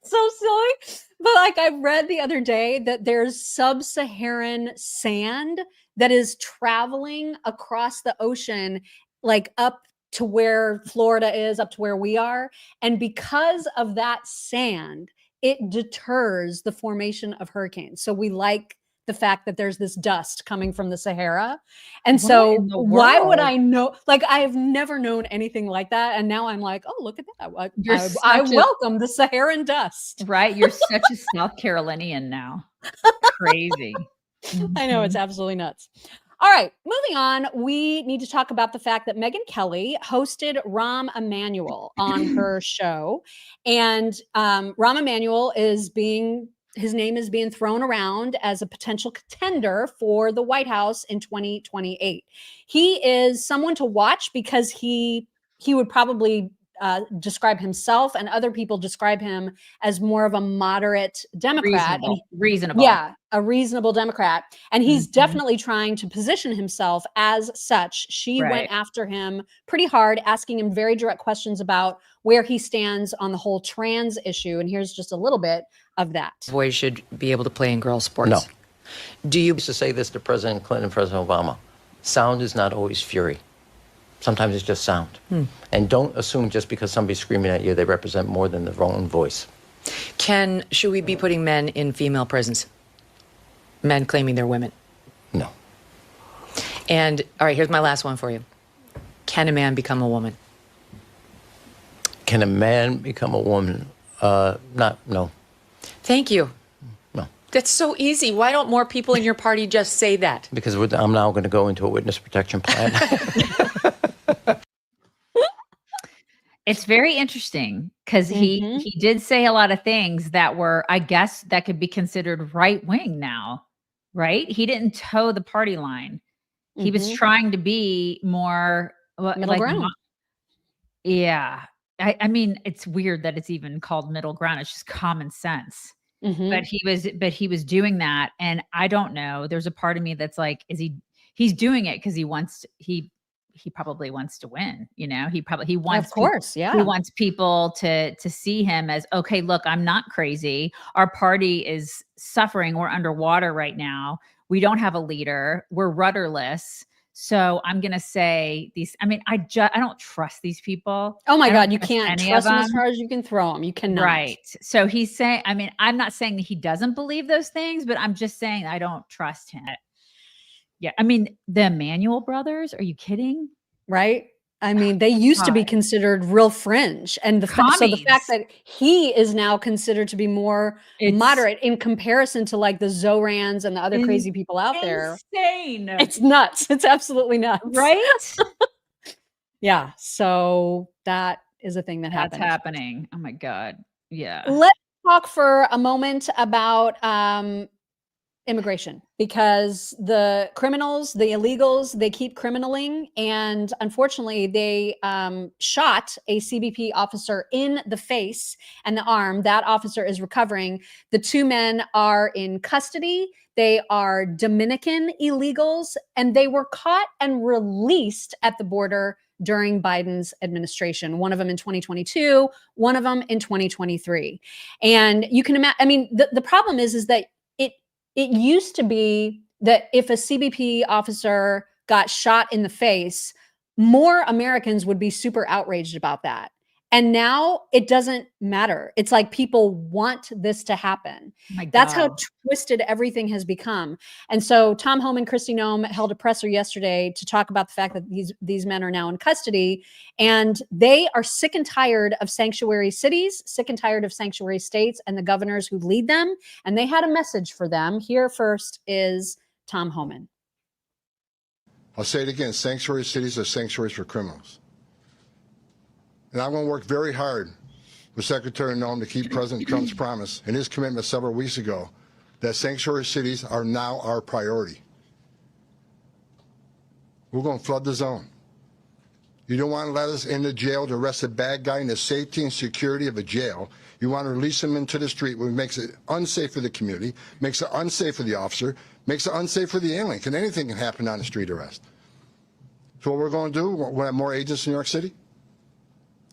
So silly. But like I read the other day that there's sub-Saharan sand that is traveling across the ocean, like up to where Florida is, up to where we are. And because of that sand, it deters the formation of hurricanes. So we like the fact that there's this dust coming from the Sahara. And so why would I know? Like, I have never known anything like that. And now I'm like, oh, look at that. I welcome the Saharan dust. Right. You're such a South Carolinian now. Crazy. I know, it's absolutely nuts. All right, moving on. We need to talk about the fact that Megyn Kelly hosted Rahm Emanuel on her show. And Rahm Emanuel his name is being thrown around as a potential contender for the White House in 2028. He is someone to watch because he would probably describe himself and other people describe him as more of a moderate Democrat. Reasonable. Yeah, a reasonable Democrat. And he's definitely trying to position himself as such. She went after him pretty hard, asking him very direct questions about where he stands on the whole trans issue. And here's just a little bit of that. Boys should be able to play in girls' sports. No. Do you used to say this to President Clinton and President Obama. Sound is not always fury. Sometimes it's just sound. And don't assume just because somebody's screaming at you, they represent more than their own voice. should we be putting men in female prisons? Men claiming they're women? No. And all right, here's my last one for you. Can a man become a woman? Can a man become a woman? No. Thank you. No. That's so easy. Why don't more people in your party just say that? Because I'm now going to go into a witness protection plan. It's very interesting because he did say a lot of things that were, I guess, that could be considered right wing now, right? He didn't toe the party line. He was trying to be more middle ground. Yeah. I mean, it's weird that it's even called middle ground. It's just common sense. But he was doing that. And I don't know. There's a part of me that's like, he's doing it because he probably wants to win, you know, he wants, of course. Yeah. He wants people to see him as, okay, look, I'm not crazy. Our party is suffering. We're underwater right now. We don't have a leader. We're rudderless. So I'm going to say these, I mean, I don't trust these people. Oh my God. You can't trust them as far as you can throw them. You cannot. Right. So he's saying, I mean, I'm not saying that he doesn't believe those things, but I'm just saying I don't trust him. Yeah. I mean, the Emanuel brothers, are you kidding? Right. I mean, they used to be considered real fringe. And so the fact that he is now considered to be more moderate in comparison to like the Zorans and the other crazy people out there. Insane. It's nuts. It's absolutely nuts. Right? Yeah. So that is a thing that That's happening. Oh my God. Yeah. Let's talk for a moment about immigration, because the criminals, the illegals, they keep criminaling. And unfortunately, they shot a CBP officer in the face and the arm. That officer is recovering. The two men are in custody. They are Dominican illegals, and they were caught and released at the border during Biden's administration. One of them in 2022, one of them in 2023. And you can imagine, I mean, the problem is that it used to be that if a CBP officer got shot in the face, more Americans would be super outraged about that. And now it doesn't matter. It's like people want this to happen. That's how twisted everything has become. And so Tom Homan and Kristi Noem held a presser yesterday to talk about the fact that these men are now in custody, and they are sick and tired of sanctuary cities, sick and tired of sanctuary states and the governors who lead them. And they had a message for them. Here first is Tom Homan. I'll say it again, sanctuary cities are sanctuaries for criminals. And I'm going to work very hard with Secretary Noem to keep President Trump's promise and his commitment several weeks ago that sanctuary cities are now our priority. We're going to flood the zone. You don't want to let us into jail to arrest a bad guy in the safety and security of a jail. You want to release him into the street, which makes it unsafe for the community, makes it unsafe for the officer, makes it unsafe for the alien. Anything can happen on a street arrest. So what we're going to do, we'll have more agents in New York City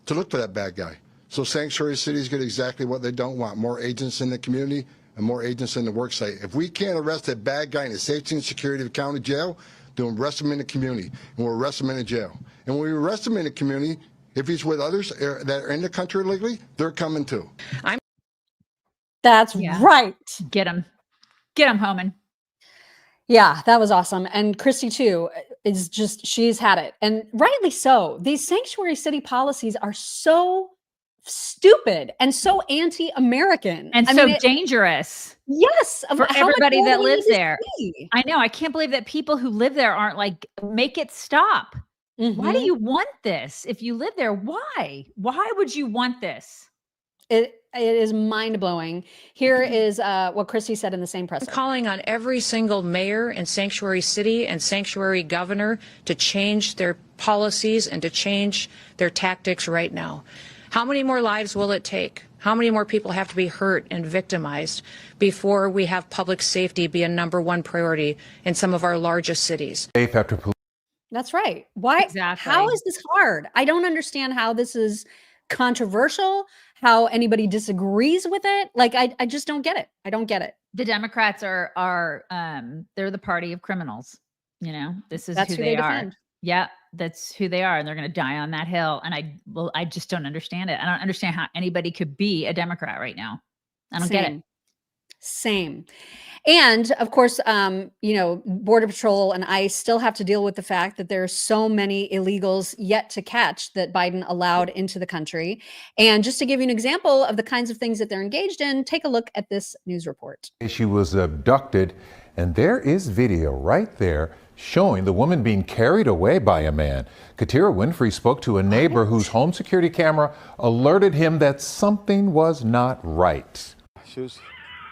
to look for that bad guy. So sanctuary cities get exactly what they don't want, more agents in the community and more agents in the work site. If we can't arrest a bad guy in the safety and security of the county jail, then we'll arrest him in the community, and we'll arrest him in the jail. And when we arrest him in the community, if he's with others that are in the country illegally, they're coming too. That's right. Get him. Get him, Homan. Yeah, that was awesome. And Kristi too is just, she's had it. And rightly so. These sanctuary city policies are so stupid and so anti-American. And so dangerous. Yes. For everybody that lives there. I know. I can't believe that people who live there aren't like, make it stop. Why do you want this? If you live there, why? Why would you want this? It is mind-blowing. Here is what Kristi said in the same presser. I'm calling on every single mayor and sanctuary city and sanctuary governor to change their policies and to change their tactics right now. How many more lives will it take? How many more people have to be hurt and victimized before we have public safety be a #1 priority in some of our largest cities? That's right. Why? Exactly. How is this hard? I don't understand how this is controversial, how anybody disagrees with it. Like, I just don't get it. I don't get it. The Democrats are they're the party of criminals. You know, that's who they are. Defend. Yeah, that's who they are. And they're going to die on that hill. And I just don't understand it. I don't understand how anybody could be a Democrat right now. I don't get it. Same. And of course, you know, Border Patrol and ICE still have to deal with the fact that there are so many illegals yet to catch that Biden allowed into the country. And just to give you an example of the kinds of things that they're engaged in, take a look at this news report. She was abducted, and there is video right there showing the woman being carried away by a man. Katira Winfrey spoke to a neighbor whose home security camera alerted him that something was not right. She was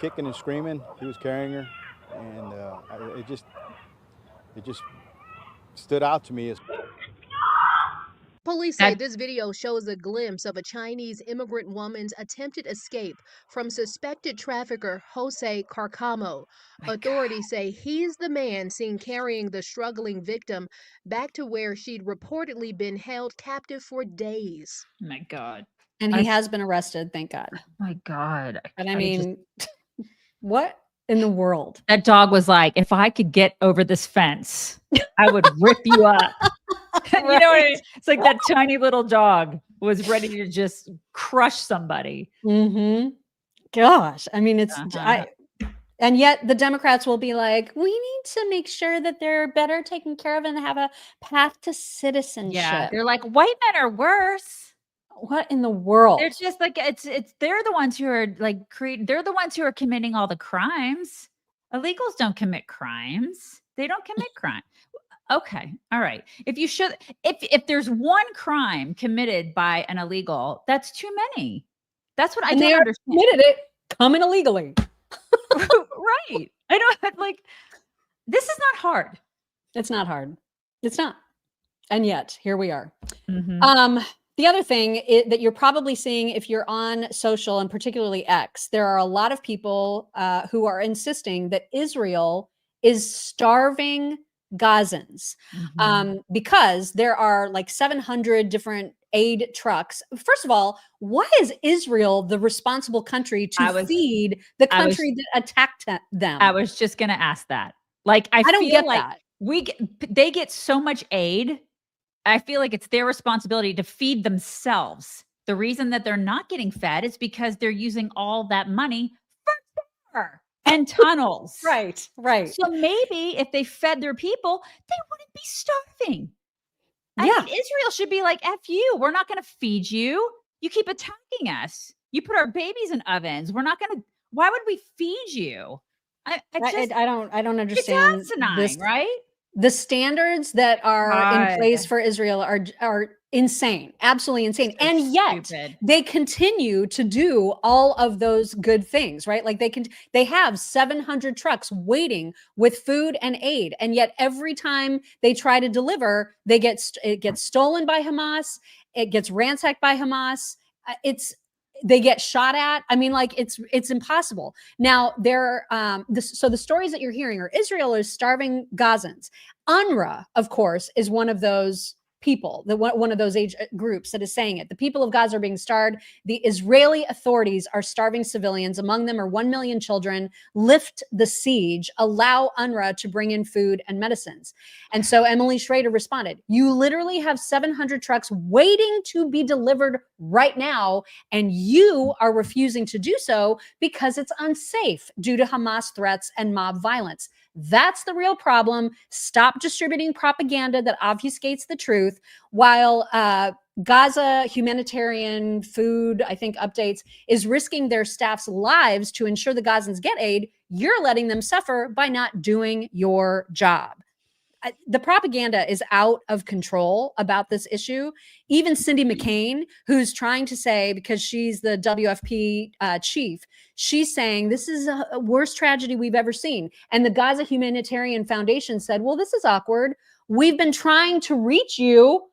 kicking and screaming. He was carrying her, and it just stood out to me. Police say this video shows a glimpse of a Chinese immigrant woman's attempted escape from suspected trafficker Jose Carcamo. Authorities say he's the man seen carrying the struggling victim back to where she'd reportedly been held captive for days. Oh my God. And he has been arrested, thank God. Oh my God. And I mean, what in the world? That dog was like, if I could get over this fence, I would rip you up. You know what I mean? It's like that tiny little dog was ready to just crush somebody. Gosh, I mean, it's And yet the Democrats will be like, we need to make sure that they're better taken care of and have a path to citizenship. Yeah, they're like, white men are worse. What in the world? They're just like, they're the ones who are like they're the ones who are committing all the crimes. Illegals don't commit crimes. They don't commit crime. Okay. All right. If there's one crime committed by an illegal, that's too many. That's what I don't understand. Committed it coming illegally. Right. I don't like, this is not hard. It's not hard. It's not. And yet here we are. Mm-hmm. The other thing that you're probably seeing if you're on social and particularly X, there are a lot of people who are insisting that Israel is starving Gazans because there are like 700 different aid trucks. First of all, why is Israel the responsible country to feed the country that attacked them? I was just going to ask that. Like, I don't feel get like that. they get so much aid. I feel like it's their responsibility to feed themselves. The reason that they're not getting fed is because they're using all that money for terror and tunnels. Right. So maybe if they fed their people, they wouldn't be starving. Yeah. I mean, Israel should be like, F you. We're not going to feed you. You keep attacking us. You put our babies in ovens. We're not going to, why would we feed you? I don't understand. It's asinine, right? The standards that are in place for Israel are insane, absolutely insane. And yet they continue to do all of those good things, right? Like they have 700 trucks waiting with food and aid. And yet every time they try to deliver, it gets stolen by Hamas. It gets ransacked by Hamas. They get shot at. I mean, like it's impossible. Now so the stories that you're hearing are Israel is starving Gazans. UNRWA, of course, is one of those people, one of those age groups that is saying it. The people of Gaza are being starved. The Israeli authorities are starving civilians. Among them are 1 million children. Lift the siege. Allow UNRWA to bring in food and medicines. And so Emily Schrader responded, you literally have 700 trucks waiting to be delivered right now, and you are refusing to do so because it's unsafe due to Hamas threats and mob violence. That's the real problem. Stop distributing propaganda that obfuscates the truth. While Gaza humanitarian food, I think, updates is risking their staff's lives to ensure the Gazans get aid, you're letting them suffer by not doing your job. The propaganda is out of control about this issue. Even Cindy McCain, who's trying to say, because she's the WFP chief, she's saying this is a worst tragedy we've ever seen. And the Gaza Humanitarian Foundation said, well, this is awkward. We've been trying to reach you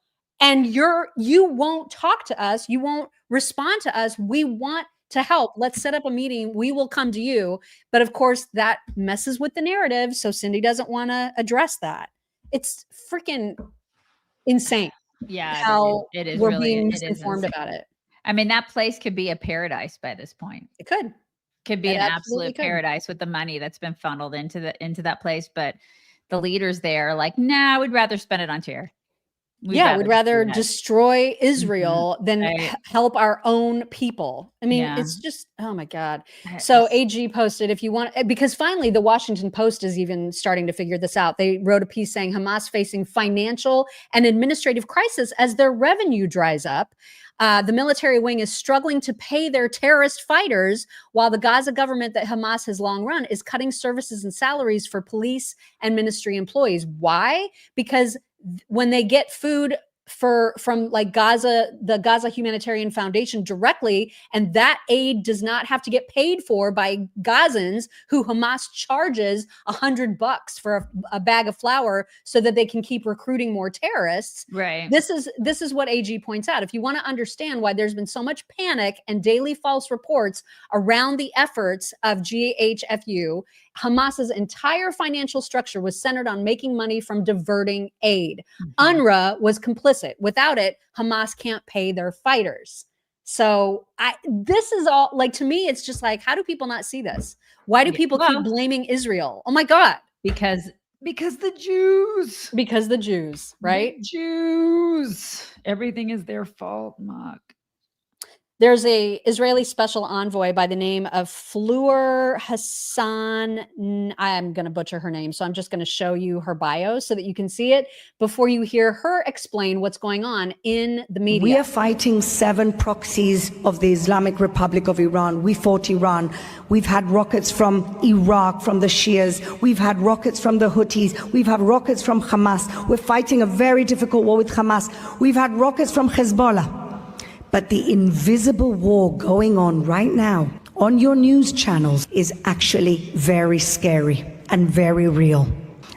and you won't talk to us. You won't respond to us. We want to help. Let's set up a meeting. We will come to you. But of course, that messes with the narrative. So Cindy doesn't want to address that. It's freaking insane. Yeah, how it is we're really, being misinformed about it. I mean, that place could be a paradise by this point. It could be an absolute paradise with the money that's been funneled into that place. But the leaders there are like, nah, we'd rather spend it on terror. We'd rather destroy Israel than help our own people. I mean, it's just, oh my God. So AG posted, if you want, because finally the Washington Post is even starting to figure this out. They wrote a piece saying Hamas facing financial and administrative crisis as their revenue dries up. The military wing is struggling to pay their terrorist fighters, while the Gaza government that Hamas has long run is cutting services and salaries for police and ministry employees. Why? Because when they get food from like Gaza, the Gaza Humanitarian Foundation directly, and that aid does not have to get paid for by Gazans who Hamas charges $100 for a bag of flour so that they can keep recruiting more terrorists. Right. This is what AG points out. If you want to understand why there's been so much panic and daily false reports around the efforts of GHFU, Hamas's entire financial structure was centered on making money from diverting aid. UNRWA was complicit. Without it, Hamas can't pay their fighters. So this is all, like, to me, it's just like, how do people not see this? Why do people keep blaming Israel? Oh my God. Because the Jews. Because the Jews, right? The Jews. Everything is their fault, Mark. There's a Israeli special envoy by the name of Fleur Hassan. I'm going to butcher her name, so I'm just going to show you her bio so that you can see it before you hear her explain what's going on in the media. We are fighting 7 proxies of the Islamic Republic of Iran. We fought Iran. We've had rockets from Iraq, from the Shias. We've had rockets from the Houthis. We've had rockets from Hamas. We're fighting a very difficult war with Hamas. We've had rockets from Hezbollah. But the invisible war going on right now on your news channels is actually very scary and very real.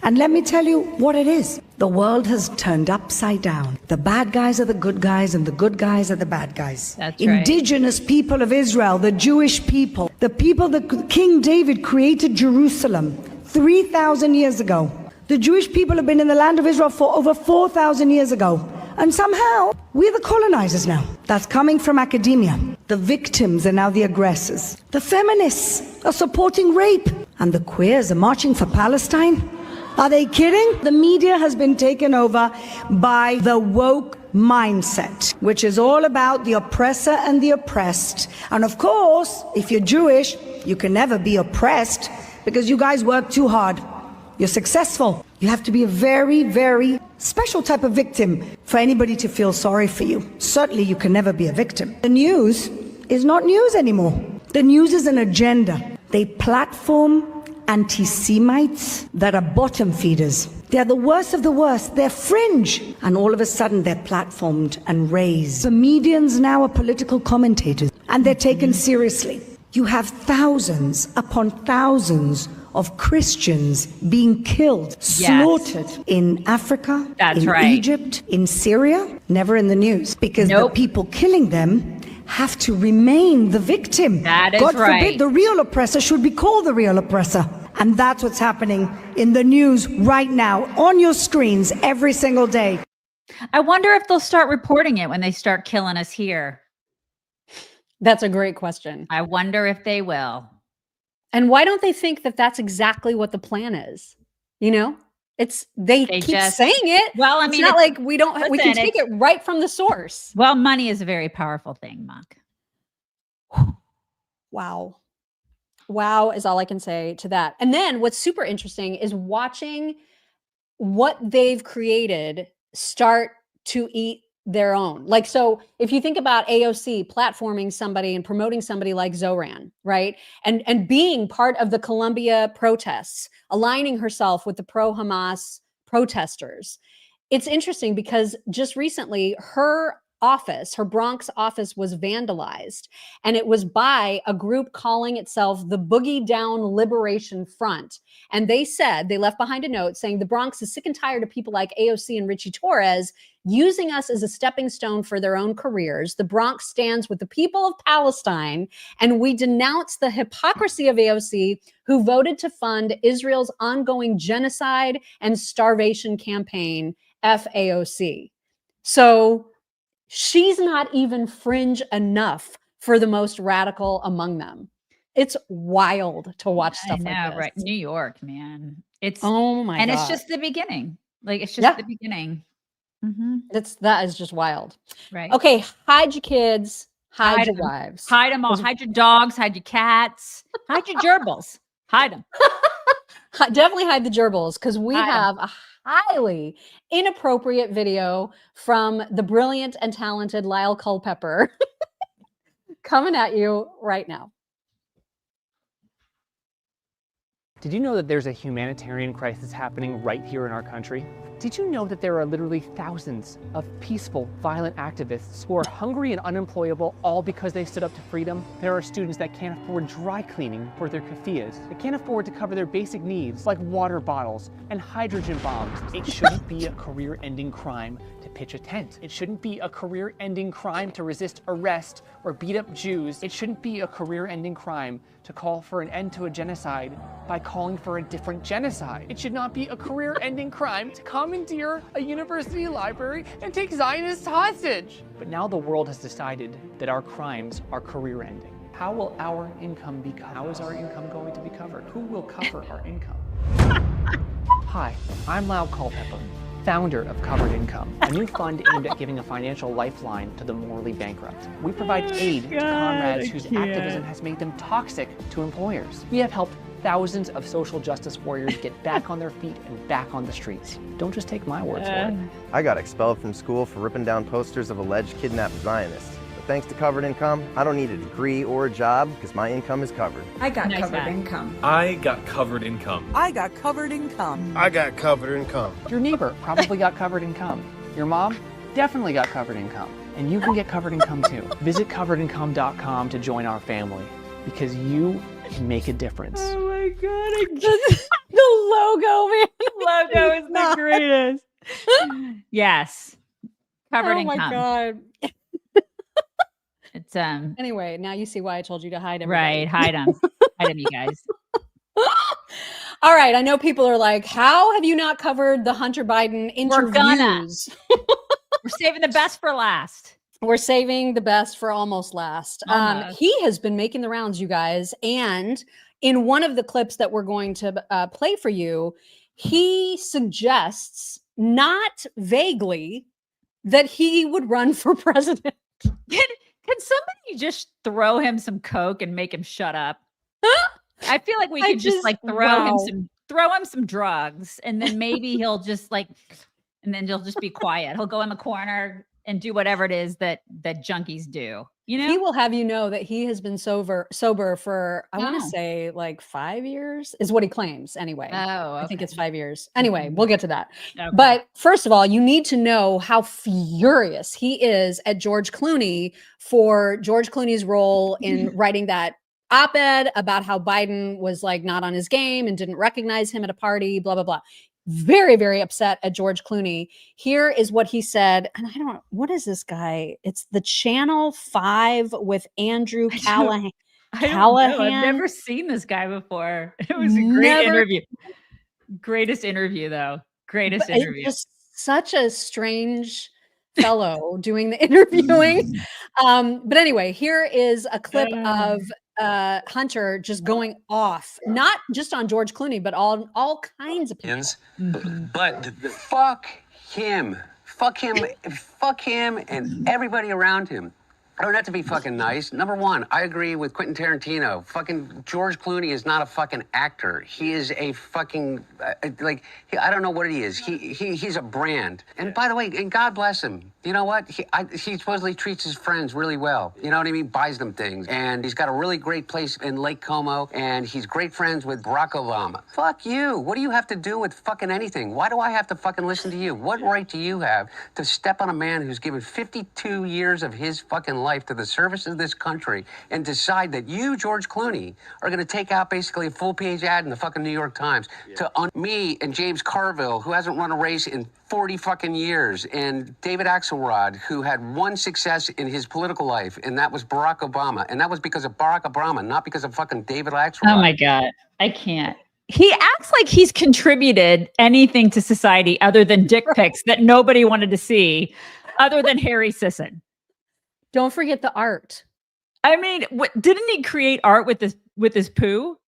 And let me tell you what it is. The world has turned upside down. The bad guys are the good guys and the good guys are the bad guys. That's right. Indigenous people of Israel, the Jewish people, the people that King David created Jerusalem 3,000 years ago. The Jewish people have been in the land of Israel for over 4,000 years ago. And somehow, we're the colonizers now. That's coming from academia. The victims are now the aggressors. The feminists are supporting rape. And the queers are marching for Palestine. Are they kidding? The media has been taken over by the woke mindset, which is all about the oppressor and the oppressed. And of course, if you're Jewish, you can never be oppressed because you guys work too hard. You're successful. You have to be a very, very special type of victim for anybody to feel sorry for you. Certainly, you can never be a victim. The news is not news anymore. The news is an agenda. They platform anti-Semites that are bottom feeders. They're the worst of the worst. They're fringe. And all of a sudden, they're platformed and raised. The medians now are political commentators, and they're taken seriously. You have thousands upon thousands of Christians being killed, slaughtered in Africa, in Egypt, in Syria, never in the news, because the people killing them have to remain the victim. That is God forbid the real oppressor should be called the real oppressor. And that's what's happening in the news right now, on your screens every single day. I wonder if they'll start reporting it when they start killing us here. That's a great question. I wonder if they will. And why don't they think that that's exactly what the plan is? You know, they keep just saying it. Well, I mean, it's not like we can take it right from the source. Well, money is a very powerful thing, Muck. Wow. Wow is all I can say to that. And then what's super interesting is watching what they've created start to eat their own. Like, so if you think about AOC platforming somebody and promoting somebody like Zoran, right? And being part of the Columbia protests, aligning herself with the pro-Hamas protesters. It's interesting because just recently her office, her Bronx office was vandalized, and it was by a group calling itself the Boogie Down Liberation Front. And they said, they left behind a note saying the Bronx is sick and tired of people like AOC and Richie Torres using us as a stepping stone for their own careers. The Bronx stands with the people of Palestine, and we denounce the hypocrisy of AOC, who voted to fund Israel's ongoing genocide and starvation campaign, FAOC. So she's not even fringe enough for the most radical among them. It's wild to watch stuff like this. Right? New York, man. It's oh my god, it's just the beginning. Like it's just the beginning. That is just wild. Right. Okay, hide your kids, hide your wives, hide them all, hide your dogs, hide your cats, hide your gerbils, hide them. Definitely hide the gerbils, because we have a highly inappropriate video from the brilliant and talented Lyle Culpepper coming at you right now. Did you know that there's a humanitarian crisis happening right here in our country? Did you know that there are literally thousands of peaceful, violent activists who are hungry and unemployable all because they stood up to freedom? There are students that can't afford dry cleaning for their keffiyehs. They can't afford to cover their basic needs like water bottles and hydrogen bombs. It shouldn't be a career-ending crime to pitch a tent. It shouldn't be a career-ending crime to resist arrest or beat up Jews. It shouldn't be a career-ending crime to call for an end to a genocide by calling for a different genocide. It should not be a career-ending crime to commandeer a university library and take Zionists hostage. But now the world has decided that our crimes are career-ending. How will our income be covered? How is our income going to be covered? Who will cover our income? Hi, I'm Lyle Culpepper, founder of Covered Income, a new fund aimed at giving a financial lifeline to the morally bankrupt. We provide aid to comrades whose activism has made them toxic to employers. We have helped thousands of social justice warriors get back on their feet and back on the streets. Don't just take my word for it. I got expelled from school for ripping down posters of alleged kidnapped Zionists. But thanks to Covered Income, I don't need a degree or a job because my income is covered. I got covered income. I got covered income. I got covered income. I got covered income. Your neighbor probably got covered income. Your mom definitely got covered income. And you can get covered income too. Visit coveredincome.com to join our family because you make a difference. Oh my God. The logo, man. The logo is the greatest. Yes. Covered income. Oh my God. It's Anyway, now you see why I told you to hide everybody. right. Hide them. Hide them, you guys. All right. I know people are like, how have you not covered the Hunter Biden interviews? We're saving the best for last. We're saving the best for almost last. Almost. He has been making the rounds, you guys. And in one of the clips that we're going to play for you, he suggests, not vaguely, that he would run for president. Can somebody just throw him some coke and make him shut up? I feel like we could just like throw him some drugs, and then maybe he'll just and then he'll just be quiet. He'll go in the corner and do whatever it is that junkies do. You know, he will have you know that he has been sober for I want to say like 5 years is what he claims anyway. I think it's 5 years. Anyway, we'll get to that. Okay. But first of all, you need to know how furious he is at George Clooney for George Clooney's role in writing that op-ed about how Biden was like not on his game and didn't recognize him at a party, blah, blah, blah. Very, very upset at George Clooney. Here is what he said. And I don't know, what is this guy? It's the Channel 5 with Andrew Callahan. I've never seen this guy before. It was a great interview. Greatest interview, though. Greatest interview. Just such a strange fellow doing the interviewing. But anyway, here is a clip of Hunter just going off, not just on George Clooney, but on all kinds of people. But fuck him. Fuck him and everybody around him. I don't have to be fucking nice. Number one, I agree with Quentin Tarantino. Fucking George Clooney is not a fucking actor. He is a fucking, I don't know what he is. He's a brand. And by the way, and God bless him. You know what? He supposedly treats his friends really well. You know what I mean? Buys them things. And he's got a really great place in Lake Como. And he's great friends with Barack Obama. Fuck you. What do you have to do with fucking anything? Why do I have to fucking listen to you? What right do you have to step on a man who's given 52 years of his fucking life to the service of this country and decide that you, George Clooney, are going to take out basically a full-page ad in the fucking New York Times to me and James Carville, who hasn't run a race in 40 fucking years, and David Axelrod, who had one success in his political life, and that was Barack Obama. And that was because of Barack Obama, not because of fucking David Axelrod. Oh my God. I can't. He acts like he's contributed anything to society other than dick pics that nobody wanted to see, other than Harry Sisson. Don't forget the art. I mean, didn't he create art with his poo?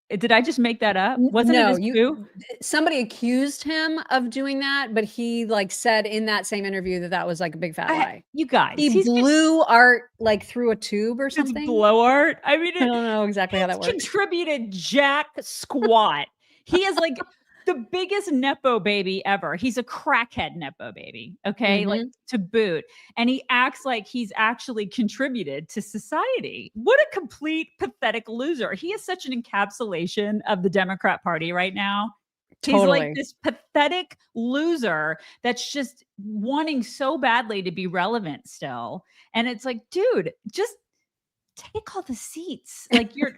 Did I just make that up? Wasn't it his poo? Somebody accused him of doing that, but he said in that same interview that was like a big fat lie. You guys, he blew art like through a tube or something. Blow art. I mean, I don't know exactly how that works. Contributed jack squat. He is like the biggest Nepo baby ever. He's a crackhead Nepo baby. Okay. Like to boot. And he acts like he's actually contributed to society. What a complete pathetic loser. He is such an encapsulation of the Democrat Party right now. Totally. He's like this pathetic loser that's just wanting so badly to be relevant still. And it's like, dude, just take all the seats. Like you're,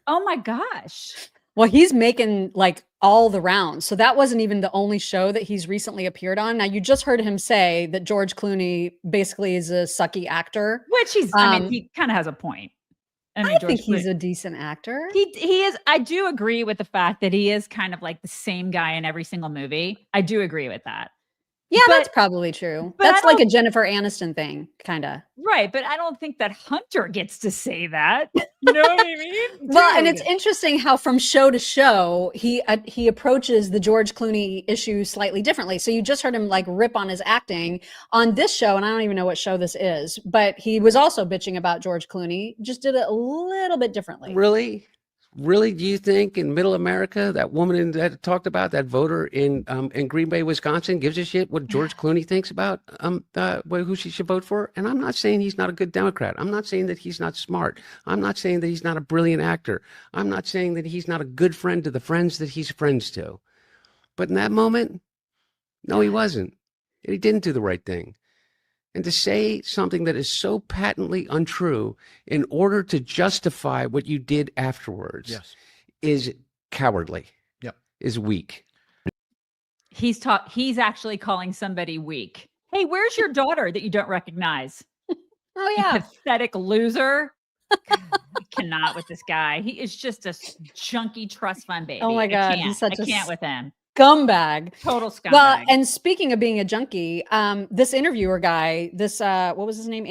oh my gosh. Well, he's making like all the rounds. So that wasn't even the only show that he's recently appeared on. Now, you just heard him say that George Clooney basically is a sucky actor. Which I mean, he kind of has a point. I mean, think he's a decent actor. He is. I do agree with the fact that he is kind of like the same guy in every single movie. I do agree with that. Yeah, that's probably true. That's like a Jennifer Aniston thing, kind of. Right. But I don't think that Hunter gets to say that. You know what I mean? Well, and it's interesting how from show to show he approaches the George Clooney issue slightly differently. So you just heard him like rip on his acting on this show, and I don't even know what show this is, but he was also bitching about George Clooney, just did it a little bit differently. Really? Really, do you think in middle America, that woman that talked about, that voter in Green Bay, Wisconsin, gives a shit what George Clooney thinks about who she should vote for? And I'm not saying he's not a good Democrat. I'm not saying that he's not smart. I'm not saying that he's not a brilliant actor. I'm not saying that he's not a good friend to the friends that he's friends to. But in that moment, no, he wasn't. He didn't do the right thing. And to say something that is so patently untrue in order to justify what you did afterwards is cowardly, is weak. He's actually calling somebody weak. Hey, where's your daughter that you don't recognize? Oh, yeah. You pathetic loser. God, I cannot with this guy. He is just a junky trust fund baby. Oh, my God. I can't with him. Scumbag. Total scumbag. Well, and speaking of being a junkie, this interviewer guy, what was his name?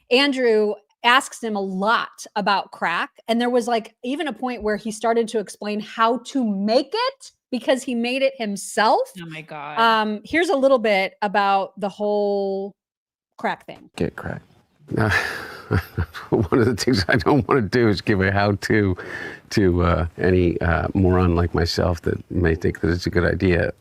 Andrew asks him a lot about crack. And there was like even a point where he started to explain how to make it because he made it himself. Oh my God. Here's a little bit about the whole crack thing. Get crack. One of the things I don't want to do is give a how-to to any moron like myself that may think that it's a good idea.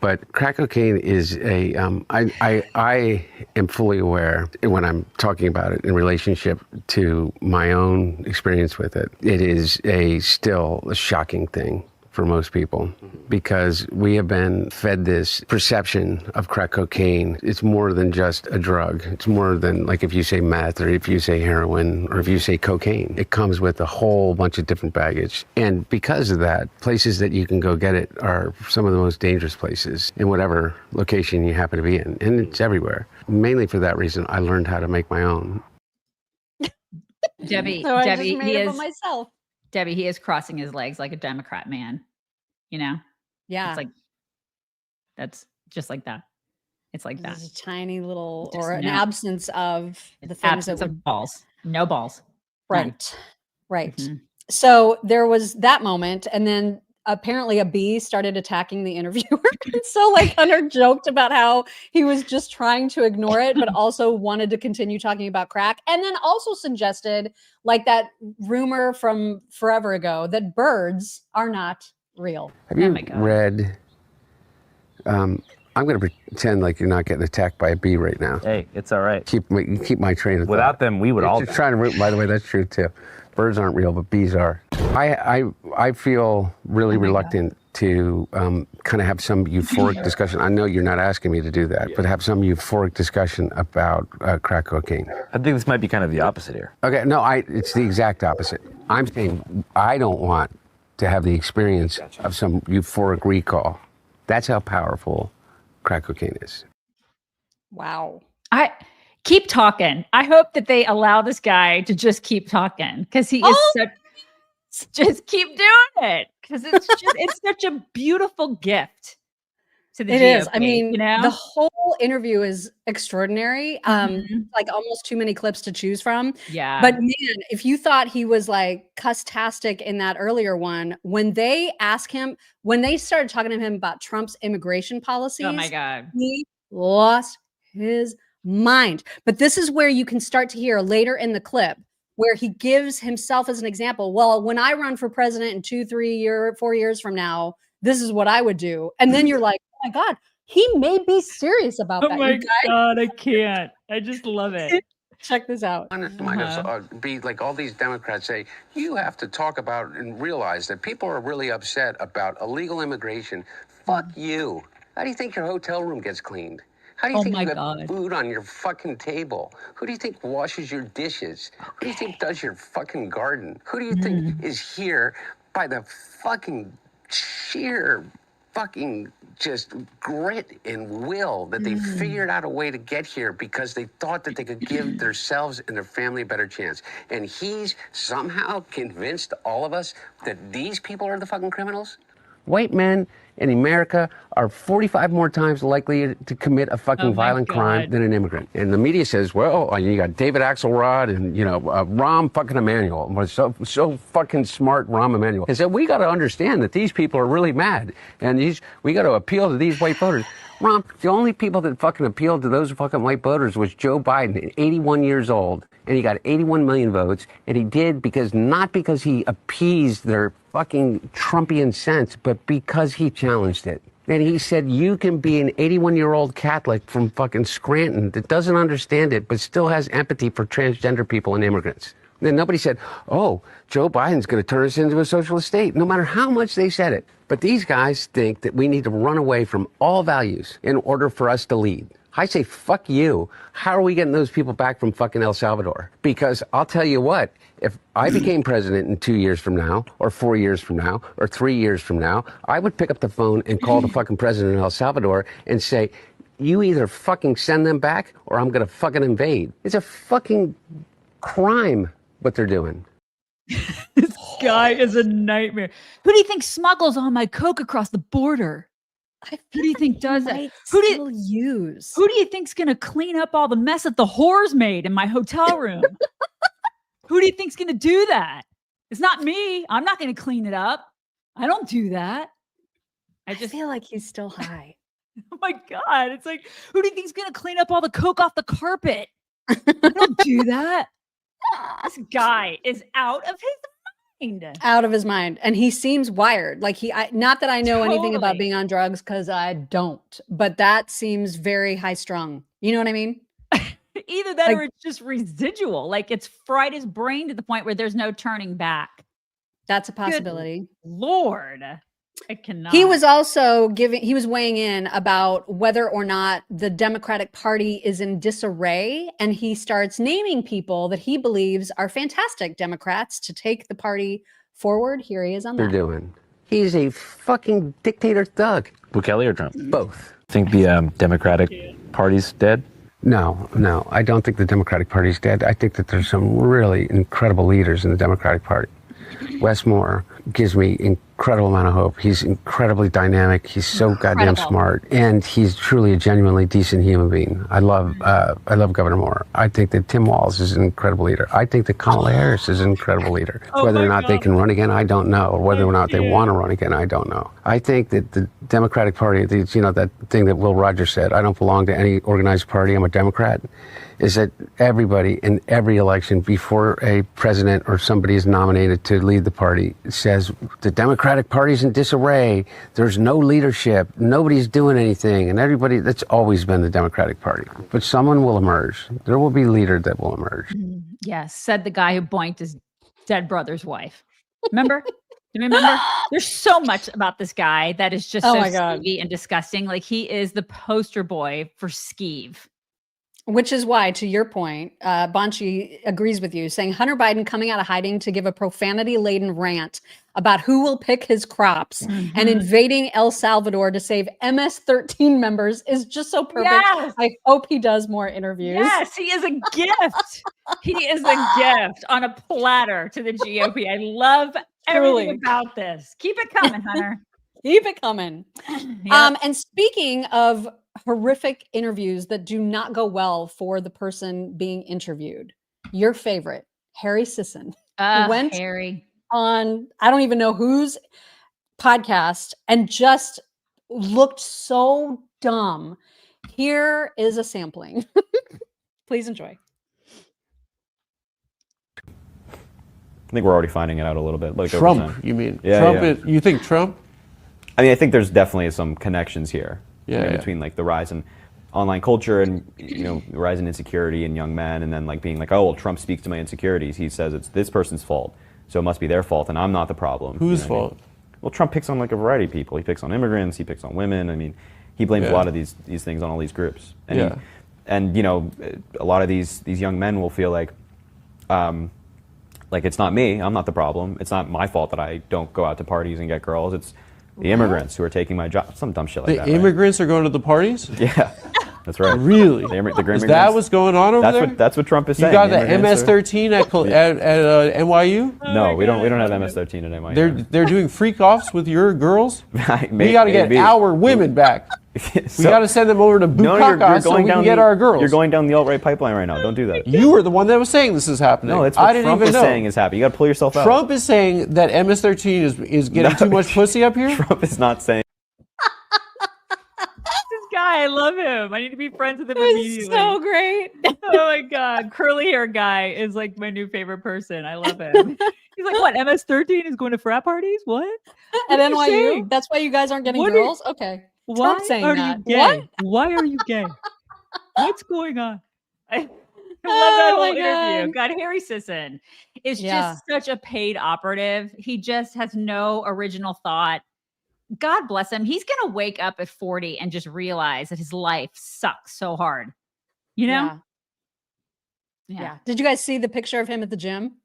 But crack cocaine is I am fully aware when I'm talking about it in relationship to my own experience with it. It is still a shocking thing for most people because we have been fed this perception of crack cocaine. It's more than just a drug. It's more than like if you say meth or if you say heroin or if you say cocaine. It comes with a whole bunch of different baggage. And because of that, places that you can go get it are some of the most dangerous places in whatever location you happen to be in. And it's everywhere. Mainly for that reason, I learned how to make my own. Debbie, So I just made it for myself. Debbie, he is crossing his legs like a Democrat man, you know? Yeah. It's like, that's just like that. It's like that. There's a tiny little, Just or an no. absence of the things Absence that of balls. No balls. Right. Right. Mm-hmm. So there was that moment. And then apparently a bee started attacking the interviewer. So like Hunter joked about how he was just trying to ignore it, but also wanted to continue talking about crack. And then also suggested like that rumor from forever ago that birds are not real. Have you read, I'm going to pretend like you're not getting attacked by a bee right now. Hey, it's all right. Keep my train of thought. Without them, we would all Just trying to root, by the way, that's true too. Birds aren't real, but bees are. I feel really reluctant to kind of have some euphoric discussion. I know you're not asking me to do that, but have some euphoric discussion about crack cocaine. I think this might be kind of the opposite here. Okay, no, it's the exact opposite. I'm saying I don't want to have the experience of some euphoric recall. That's how powerful crack cocaine is. Wow. I keep talking. I hope that they allow this guy to just keep talking because he is just keep doing it because it's such a beautiful gift to the It GOP, is. I mean, you know? the whole interview is extraordinary. Like almost too many clips to choose from. Yeah. But man, if you thought he was like cuss-tastic in that earlier one, when they started talking to him about Trump's immigration policies, Oh my God. he lost his mind. But this is where you can start to hear later in the clip where he gives himself as an example. Well, when I run for president in 2, 3 4 years from now, this is what I would do. And then you're like, oh my God, he may be serious about that. Oh my you guys. God, I can't. I just love it. Check this out. Be like all these Democrats say, you have to talk about and realize that people are really upset about illegal immigration. Fuck you. How do you think your hotel room gets cleaned? How do you think you got food on your fucking table? Who do you think washes your dishes? Who do you think does your fucking garden? Who do you think is here by the fucking sheer fucking just grit and will that they figured out a way to get here because they thought that they could give themselves and their family a better chance. And he's somehow convinced all of us that these people are the fucking criminals? White men in America are 45 more times likely to commit a fucking violent crime than an immigrant. And the media says, well, you got David Axelrod and, Rahm fucking Emanuel. So fucking smart, Rahm Emanuel. He said, we got to understand that these people are really mad. And we got to appeal to these white voters. Rahm, the only people that fucking appealed to those fucking white voters was Joe Biden, 81 years old, and he got 81 million votes, and he did not because he appeased their fucking Trumpian sense, but because he challenged it. And he said, you can be an 81-year-old Catholic from fucking Scranton that doesn't understand it, but still has empathy for transgender people and immigrants. And then nobody said, oh, Joe Biden's going to turn us into a socialist state, no matter how much they said it. But these guys think that we need to run away from all values in order for us to lead. I say, fuck you. How are we getting those people back from fucking El Salvador? Because I'll tell you what, if I became president in 2 years from now, or 4 years from now, or 3 years from now, I would pick up the phone and call the fucking president of El Salvador and say, you either fucking send them back or I'm going to fucking invade. It's a fucking crime what they're doing. This guy is a nightmare. Who do you think smuggles all my coke across the border? Who do you think does that? Who do you think's gonna clean up all the mess that the whores made in my hotel room? Who do you think's gonna do that? It's not me. I'm not gonna clean it up. I don't do that. I just feel like he's still high. Oh my God. It's like, who do you think's gonna clean up all the coke off the carpet? I don't do that. This guy is out of his mind. Out of his mind. And he seems wired. Like not that I know anything about being on drugs, because I don't, but that seems very high strung. You know what I mean? Either that or it's just residual. Like it's fried his brain to the point where there's no turning back. That's a possibility. Good Lord. I cannot. He was also he was weighing in about whether or not the Democratic Party is in disarray. And he starts naming people that he believes are fantastic Democrats to take the party forward. Here he is on that. They're doing. He's a fucking dictator thug. Bukele or Trump? Both. Think the Democratic Party's dead? No, I don't think the Democratic Party's dead. I think that there's some really incredible leaders in the Democratic Party. Wes Moore gives me incredible amount of hope. He's incredibly dynamic. He's so goddamn smart, and he's truly a genuinely decent human being. I love Governor Moore. I think that Tim Walz is an incredible leader. I think that Kamala Harris is an incredible leader. Whether or not they can run again, I don't know. Or whether or not they want to run again, I don't know. I think that the Democratic Party, that thing that Will Rogers said, I don't belong to any organized party, I'm a Democrat, is that everybody in every election before a president or somebody is nominated to lead the party says the Democratic Party's in disarray, there's no leadership, nobody's doing anything, and everybody, that's always been the Democratic Party. But someone will emerge. There will be a leader that will emerge. Yes, said the guy who boinked his dead brother's wife. Remember? Do you remember? There's so much about this guy that is just so skeevy and disgusting. Like he is the poster boy for skeeve. Which is why, to your point, Banshee agrees with you, saying Hunter Biden coming out of hiding to give a profanity-laden rant about who will pick his crops and invading El Salvador to save MS-13 members is just so perfect. Yes. I hope he does more interviews. Yes, he is a gift. He is a gift on a platter to the GOP. I love everything about this. Keep it coming, Hunter. Keep it coming. Yep. And speaking of horrific interviews that do not go well for the person being interviewed, your favorite, Harry Sisson, went on, I don't even know whose podcast, and just looked so dumb. Here is a sampling. Please enjoy. I think we're already finding it out a little bit. Like Trump, you mean? Yeah, Trump. You think Trump? I mean, I think there's definitely some connections here. Between like the rise in online culture and the rise in insecurity in young men, and then like being like, oh well, Trump speaks to my insecurities. He says it's this person's fault, so it must be their fault, and I'm not the problem. Whose fault? Well, Trump picks on like a variety of people. He picks on immigrants. He picks on women. I mean, he blames a lot of these things on all these groups. And a lot of these young men will feel like it's not me. I'm not the problem. It's not my fault that I don't go out to parties and get girls. It's the immigrants who are taking my job. Some dumb shit like that. The immigrants are going to the parties? Yeah. That's right. Really? Is that what's going on over there? That's what Trump is saying. You got the MS-13 at NYU? No, we don't have MS-13 at NYU. They're doing freak offs with your girls. We got to get maybe. our women back. We got to send them over to Bukaka so we can get our girls. You're going down the alt-right pipeline right now. Don't do that. You were the one that was saying this is happening. No, it's what Trump is saying is happening. You got to pull yourself out. Trump is saying that MS-13 is getting too much pussy up here? Trump is not saying. I love him. I need to be friends with him immediately. So great. Oh my God. Curly hair guy is like my new favorite person. I love him. He's like, what? MS-13 is going to frat parties? What? At NYU? That's why you guys aren't getting girls? Okay. Why Trump saying are that. you gay? What? Why are you gay? What's going on? I love that whole interview. God, Harry Sisson is just such a paid operative. He just has no original thought. God bless him. He's going to wake up at 40 and just realize that his life sucks so hard. You know? Yeah. Did you guys see the picture of him at the gym?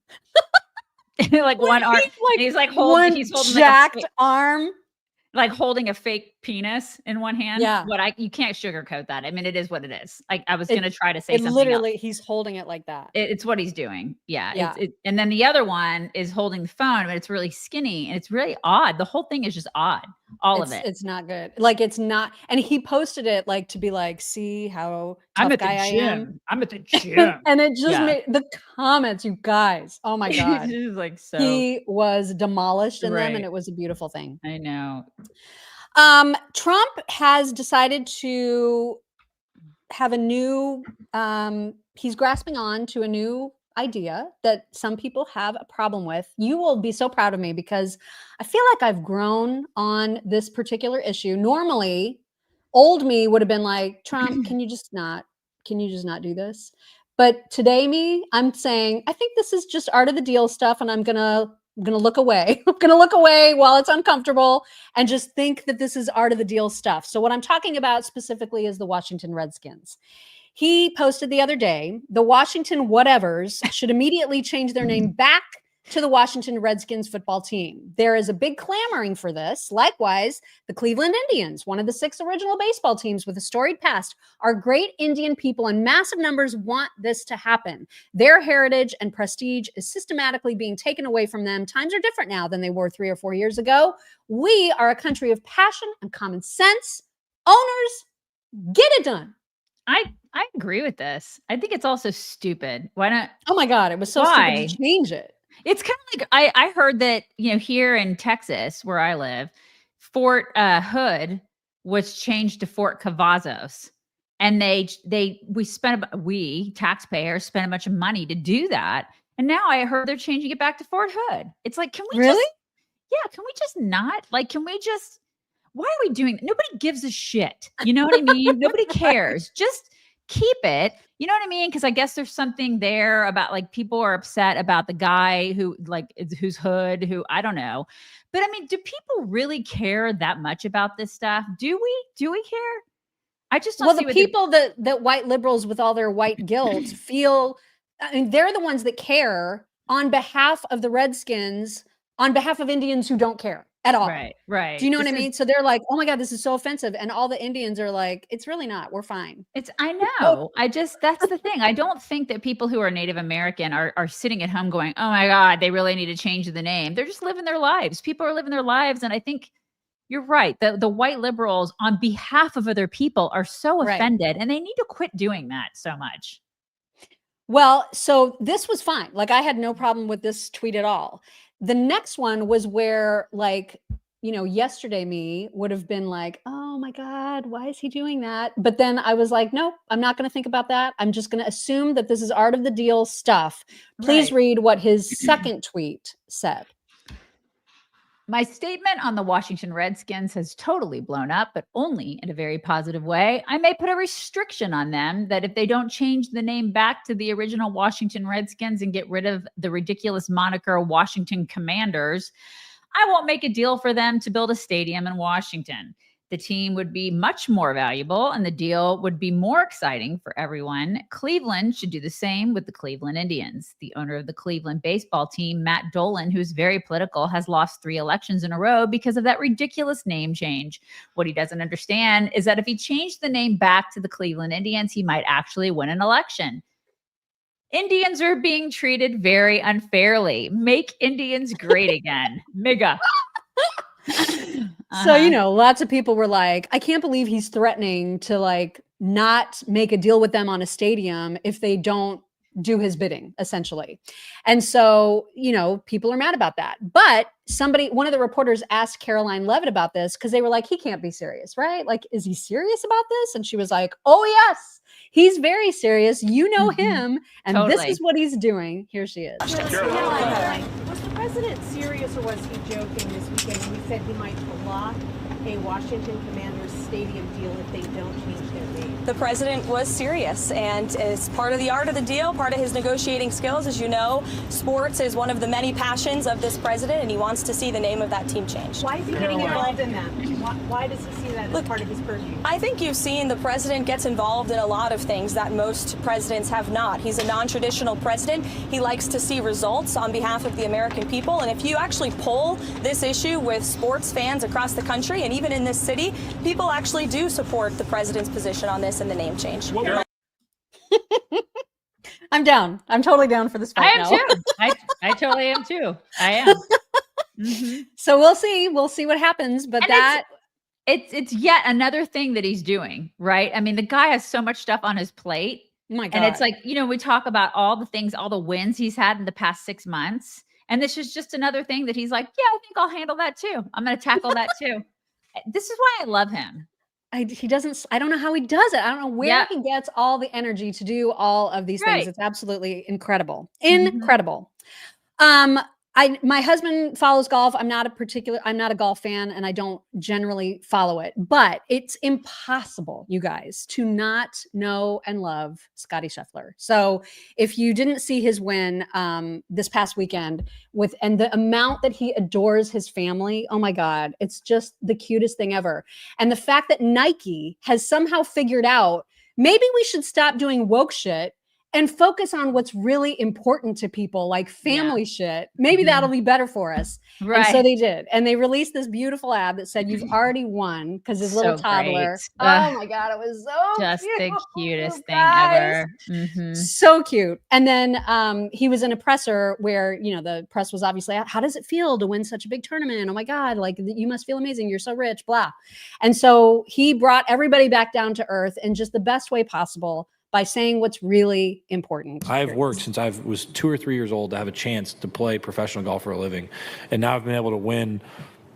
Like one arm. He's like holding, he's holding jacked like arm. Like holding a fake penis in one hand. Yeah. You can't sugarcoat that. I mean, it is what it is. Like I was going to try to say something literally, else. he's holding it like that. It's what he's doing. Yeah. Yeah. And then the other one is holding the phone, but it's really skinny and it's really odd. The whole thing is just odd. All of it. It's not good. Like it's not. And he posted it like to be like, see how tough I'm at guy the I gym. am. I'm at the gym. And it just made the comments, you guys. Oh my God. It was like so. He was demolished in them and it was a beautiful thing. I know. Trump has decided to have a new, he's grasping on to a new idea that some people have a problem with. You will be so proud of me because I feel like I've grown on this particular issue. Normally, old me would have been like, Trump, can you just not do this? But today I'm saying, I think this is just art of the deal stuff and I'm going to look away. I'm going to look away while it's uncomfortable and just think that this is art of the deal stuff. So what I'm talking about specifically is the Washington Redskins. He posted the other day, the Washington whatevers should immediately change their name back to the Washington Redskins football team. There is a big clamoring for this. Likewise, the Cleveland Indians, one of the 6 original baseball teams with a storied past, are great Indian people and massive numbers want this to happen. Their heritage and prestige is systematically being taken away from them. Times are different now than they were 3 or 4 years ago. We are a country of passion and common sense. Owners, get it done. I agree with this. I think it's also stupid. Why not? Oh my God, it was so stupid to change it. It's kind of like I heard that, here in Texas where I live, Fort Hood was changed to Fort Cavazos. And we taxpayers spent a bunch of money to do that. And now I heard they're changing it back to Fort Hood. It's like, can we really? Can we just not? Like, why are we doing? Nobody gives a shit. You know what I mean? Nobody cares. Just keep it. You know what I mean? Because I guess there's something there about like people are upset about the guy who's Hood, who I don't know. But I mean, do people really care that much about this stuff? Do we care? I just don't see the people that white liberals with all their white guilt feel, I mean, they're the ones that care on behalf of the Redskins, on behalf of Indians who don't care at all. Right. Do you know what I mean? So they're like, oh my God, this is so offensive. And all the Indians are like, it's really not. We're fine. I know. That's the thing. I don't think that people who are Native American are sitting at home going, oh my God, they really need to change the name. They're just living their lives. People are living their lives. And I think you're right. The white liberals on behalf of other people are so offended and they need to quit doing that so much. Well, so this was fine. Like I had no problem with this tweet at all. The next one was where yesterday me would have been like, oh my God, why is he doing that? But then I was like, no, I'm not going to think about that. I'm just going to assume that this is art of the deal stuff. Please read what his second tweet said. My statement on the Washington Redskins has totally blown up, but only in a very positive way. I may put a restriction on them that if they don't change the name back to the original Washington Redskins and get rid of the ridiculous moniker Washington Commanders, I won't make a deal for them to build a stadium in Washington. The team would be much more valuable and the deal would be more exciting for everyone. Cleveland should do the same with the Cleveland Indians. The owner of the Cleveland baseball team, Matt Dolan, who's very political, has lost 3 elections in a row because of that ridiculous name change. What he doesn't understand is that if he changed the name back to the Cleveland Indians, he might actually win an election. Indians are being treated very unfairly. Make Indians great again. Miga. So, you know, lots of people were like, I can't believe he's threatening to like not make a deal with them on a stadium if they don't do his bidding, essentially. And so, you know, people are mad about that. But one of the reporters asked Karoline Leavitt about this because they were like, he can't be serious, right? Like, is he serious about this? And she was like, oh, yes, he's very serious. You know him. And this is what he's doing. Here she is. Was the president serious or was he joking this weekend when he said he might block a Washington Commanders stadium deal if they don't change their name? The president was serious, and as part of the art of the deal, part of his negotiating skills, as you know, sports is one of the many passions of this president, and he wants to see the name of that team changed. Why is he getting involved in that? Why does he see that as part of his purview? I think you've seen the president gets involved in a lot of things that most presidents have not. He's a non-traditional president. He likes to see results on behalf of the American people, and if you actually poll this issue with sports fans across the country, and even in this city, people actually do support the president's position on this and the name change. I'm down. I'm totally down for this fight. I am too. I totally am too. I am. So we'll see. We'll see what happens. But and it's yet another thing that he's doing, right? I mean, the guy has so much stuff on his plate. Oh my God. And it's like, you know, we talk about all the things, all the wins he's had in the past 6 months. And this is just another thing that he's like, yeah, I think I'll handle that too. I'm going to tackle that too. This is why I love him. I don't know how he does it. I don't know where he gets all the energy to do all of these things. It's absolutely incredible. Incredible. My husband follows golf. I'm not a golf fan and I don't generally follow it, but it's impossible, you guys, to not know and love Scottie Scheffler. So if you didn't see his win this past weekend and the amount that he adores his family, oh my God, it's just the cutest thing ever. And the fact that Nike has somehow figured out, maybe we should stop doing woke shit and focus on what's really important to people, like family shit. Maybe that'll be better for us. Right. And so they did. And they released this beautiful ad that said, you've already won, because his little toddler. Oh my God, it was so just cute. The cutest thing ever. So cute. And then he was in a presser where, you know, the press was obviously, how does it feel to win such a big tournament? Oh my God, like you must feel amazing. You're so rich, blah. And so he brought everybody back down to earth in just the best way possible, by saying what's really important. I've worked since I was 2 or 3 years old to have a chance to play professional golf for a living. And now I've been able to win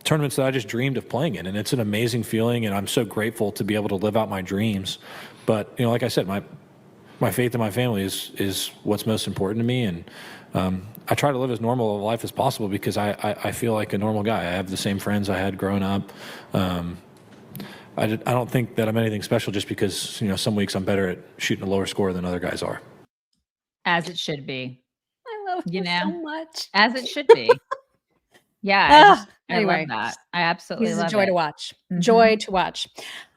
tournaments that I just dreamed of playing in. And it's an amazing feeling. And I'm so grateful to be able to live out my dreams. But, you know, like I said, my faith in my family is what's most important to me. And I try to live as normal a life as possible because I feel like a normal guy. I have the same friends I had growing up. I don't think that I'm anything special just because, you know, some weeks I'm better at shooting a lower score than other guys are. As it should be. I love you so much. As it should be. Yeah. I love that. I absolutely love it. He's a joy to watch. Joy to watch.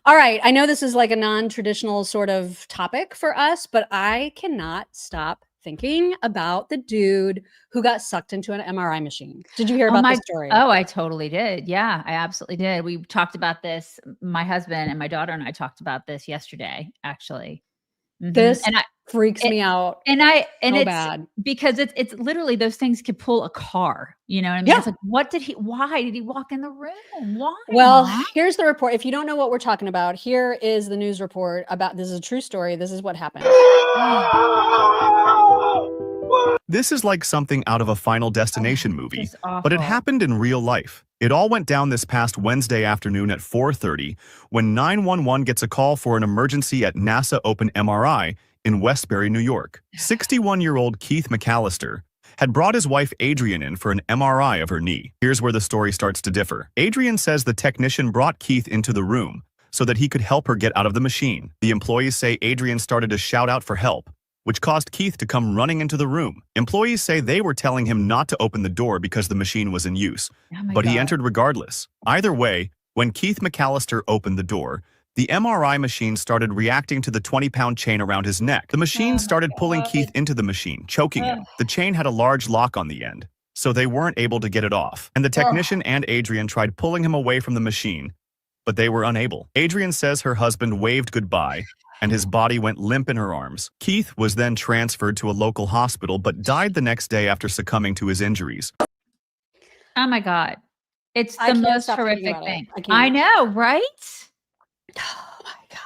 All right. I know this is like a non-traditional sort of topic for us, but I cannot stop thinking about the dude who got sucked into an MRI machine. Did you hear about this story? Oh, I totally did. Yeah, I absolutely did. We talked about this. My husband and my daughter and I talked about this yesterday, actually. This freaks me out. And it's bad because it's literally those things could pull a car. You know what I mean? It's like, why did he walk in the room? Why? Well, here's the report. If you don't know what we're talking about, here is the news report about this is a true story. This is what happened. This is like something out of a Final Destination movie, but it happened in real life. It all went down this past Wednesday afternoon at 4:30 when 911 gets a call for an emergency at NASA Open MRI in Westbury, New York. 61-year-old Keith McAllister had brought his wife Adrian in for an MRI of her knee. Here's where the story starts to differ. Adrian says the technician brought Keith into the room so that he could help her get out of the machine. The employees say Adrian started to shout out for help, which caused Keith to come running into the room. Employees say they were telling him not to open the door because the machine was in use, but he entered regardless. Either way, When Keith McAllister opened the door, the MRI machine started reacting to the 20-pound chain around his neck. The machine started pulling Keith into the machine, choking him. The chain had a large lock on the end, so they weren't able to get it off. And the technician and Adrian tried pulling him away from the machine, but they were unable. Adrian says her husband waved goodbye, and his body went limp in her arms. Keith was then transferred to a local hospital, but died the next day after succumbing to his injuries. Oh my God. It's the most horrific thing. I know, right? Oh my God.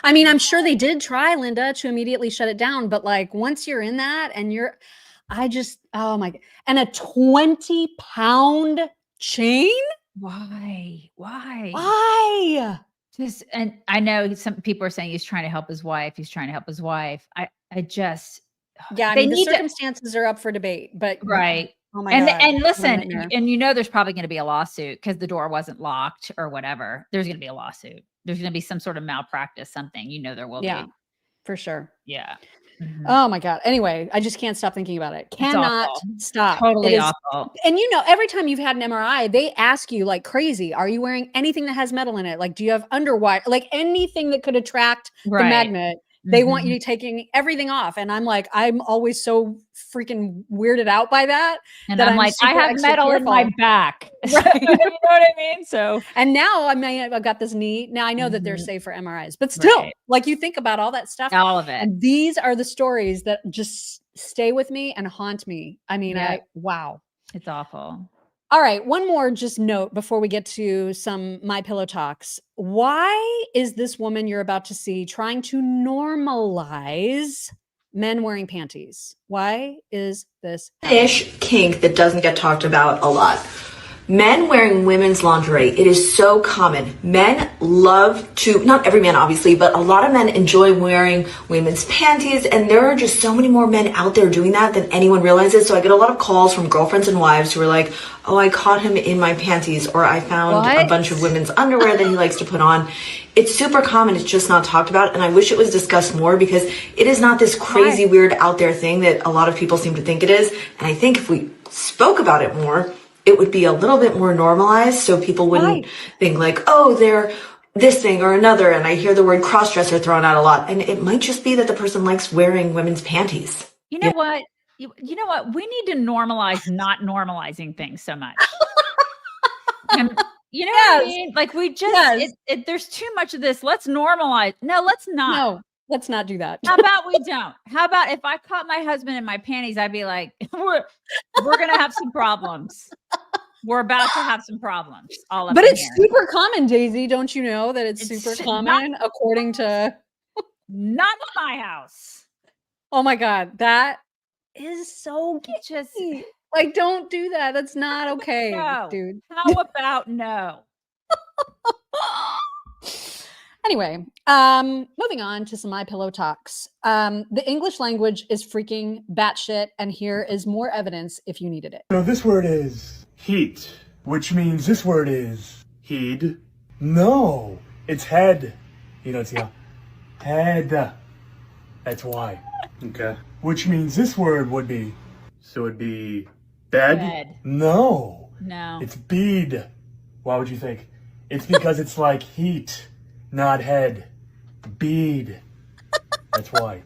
I mean, I'm sure they did try, Linda, to immediately shut it down, but like once you're in that and oh my God. And a 20-pound chain? Why? And I know some people are saying he's trying to help his wife. I just, yeah, I mean, the circumstances are up for debate, but right. Oh my God. God. And listen, and you know, there's probably going to be a lawsuit because the door wasn't locked or whatever. There's going to be a lawsuit. There's going to be some sort of malpractice, something, you know, there will be. Yeah, for sure. Yeah. Mm-hmm. Oh my God. Anyway, I just can't stop thinking about it. Cannot stop. Totally awful. And you know, every time you've had an MRI, they ask you like crazy, are you wearing anything that has metal in it? Like, do you have underwire? Like anything that could attract the magnet. They want you taking everything off. And I'm like, I'm always so freaking weirded out by that. And I'm like, I have metal in my back. Right. You know what I mean? So, and now I've got this knee. Now I know that they're safe for MRIs, but still, like you think about all that stuff. All of it. And these are the stories that just stay with me and haunt me. I mean, wow. It's awful. All right, one more just note before we get to some My Pillow talks. Why is this woman you're about to see trying to normalize men wearing panties? Why is this ish kink that doesn't get talked about a lot? Men wearing women's lingerie. It is so common. Men love to, not every man obviously, but a lot of men enjoy wearing women's panties, and there are just so many more men out there doing that than anyone realizes. So I get a lot of calls from girlfriends and wives who are like, oh, I caught him in my panties, or I found a bunch of women's underwear that he likes to put on. It's super common. It's just not talked about. And I wish it was discussed more because it is not this crazy, weird out there thing that a lot of people seem to think it is. And I think if we spoke about it more, it would be a little bit more normalized, so people wouldn't think like, oh, they're this thing or another. And I hear the word crossdresser thrown out a lot. And it might just be that the person likes wearing women's panties. You know what? You know what? We need to normalize not normalizing things so much. And, you know what I mean? Like we just, there's too much of this. Let's normalize. No, let's not. No. Let's not do that. How about we don't? How about if I caught my husband in my panties, I'd be like, we're going to have some problems. We're about to have some problems. But it's super common, Daisy. Don't you know that it's super common according to... Not in my house. Oh my God. That is so just like, don't do that. That's not okay, dude. How about no? Anyway, moving on to some My Pillow talks. The English language is freaking batshit, and here is more evidence if you needed it. So this word is heat, which means this word is heed. No, it's head. You don't see how? Head. That's why. Okay. Which means this word would be, so it'd be bed. No. No. It's bead. Why would you think? It's because it's like heat. Not head, bead. That's why.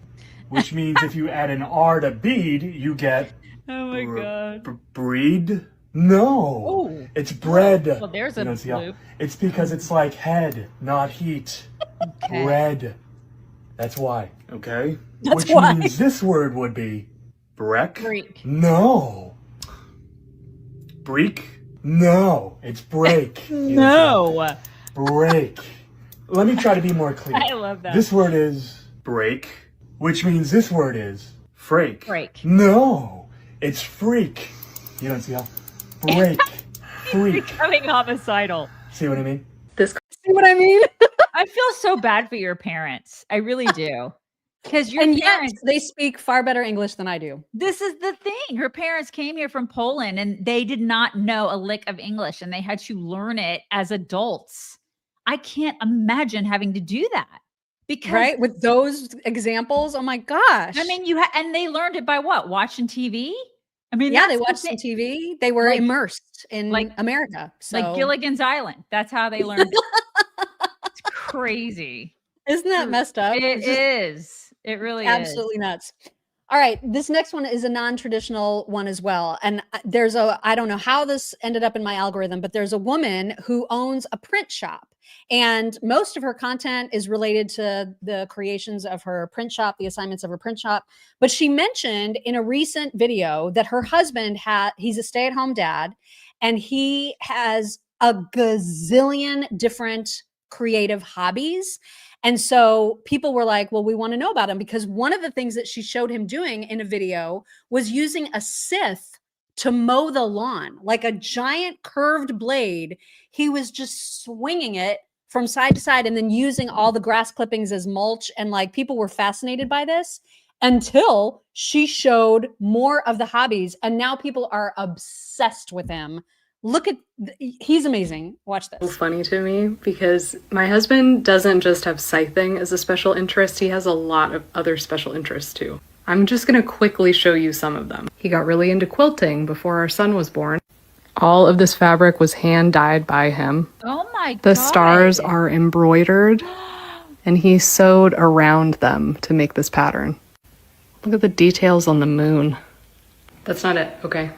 Which means if you add an R to bead, you get... Oh my God. Breed? No. Ooh. It's bread. Well, there's a loop. It's because it's like head, not heat. Okay. Bread. That's why. Okay? That's Which why. means this word would be... Breck? Break. No. Break? No. It's break. No. Break. Let me try to be more clear. I love that. This word is break, which means this word is freak. Freak. No, it's freak. You don't see how? Break. Freak. Becoming homicidal. See what I mean? See what I mean? I feel so bad for your parents. I really do. Because your parents, they speak far better English than I do. This is the thing. Her parents came here from Poland and they did not know a lick of English and they had to learn it as adults. I can't imagine having to do that because with those examples. Oh my gosh. I mean, and they learned it by what? Watching TV? I mean, yeah, they watched some TV. They were immersed in America. So. Like Gilligan's Island. That's how they learned it. It's crazy. Isn't that messed up? It is. It really is. Absolutely nuts. All right, this next one is a non-traditional one as well. And I don't know how this ended up in my algorithm, but there's a woman who owns a print shop. And most of her content is related to the creations of her print shop, the assignments of her print shop. But she mentioned in a recent video that her husband he's a stay-at-home dad, and he has a gazillion different creative hobbies. And so people were like, well, we want to know about him, because one of the things that she showed him doing in a video was using a scythe to mow the lawn, like a giant curved blade. He was just swinging it from side to side and then using all the grass clippings as mulch. And like people were fascinated by this until she showed more of the hobbies. And now people are obsessed with him. Look at, he's amazing. Watch this. It's funny to me because my husband doesn't just have scything as a special interest. He has a lot of other special interests too. I'm just going to quickly show you some of them. He got really into quilting before our son was born. All of this fabric was hand dyed by him. Oh my God. The stars are embroidered and he sewed around them to make this pattern. Look at the details on the moon. That's not it, okay?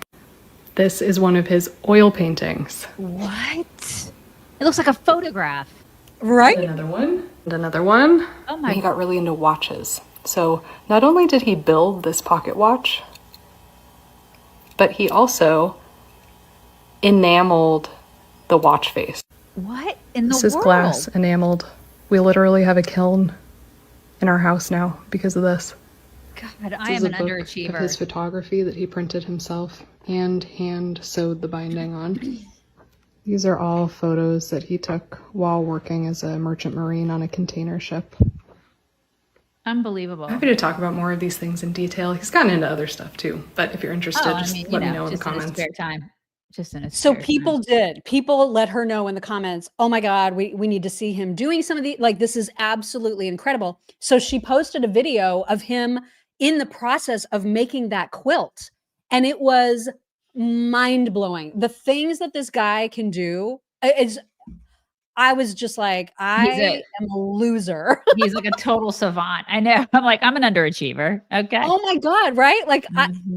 This is one of his oil paintings. What? It looks like a photograph. Right? Another one. And another one. Oh my. He got really into watches. So not only did he build this pocket watch, but he also enameled the watch face. What in the world? This is glass enameled. We literally have a kiln in our house now because of this. God, I am an underachiever. Of his photography that he printed himself and hand sewed the binding on. These are all photos that he took while working as a merchant marine on a container ship. Unbelievable. Happy to talk about more of these things in detail. He's gotten into other stuff too, but if you're interested, let me know in the comments. In his spare time. So people let her know in the comments, oh my God, we need to see him doing some of the, like, this is absolutely incredible. So she posted a video of him in the process of making that quilt. And it was mind blowing. The things that this guy can do I was just like, I am a loser. He's like a total savant. I know. I'm like, I'm an underachiever. Okay. Oh my God. Right. Like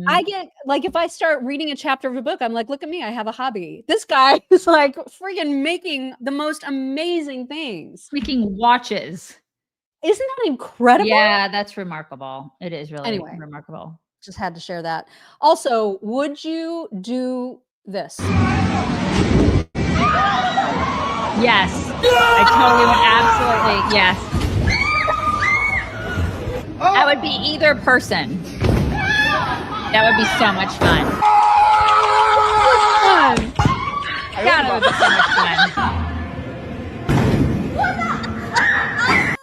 I get like, if I start reading a chapter of a book, I'm like, look at me. I have a hobby. This guy is like freaking making the most amazing things. Making watches. Isn't that incredible? Yeah, that's remarkable. It is really remarkable. Just had to share that. Also, would you do this? Yes. I totally would. Absolutely. Yes. That would be either person. That would be so much fun. God, it would be so much fun.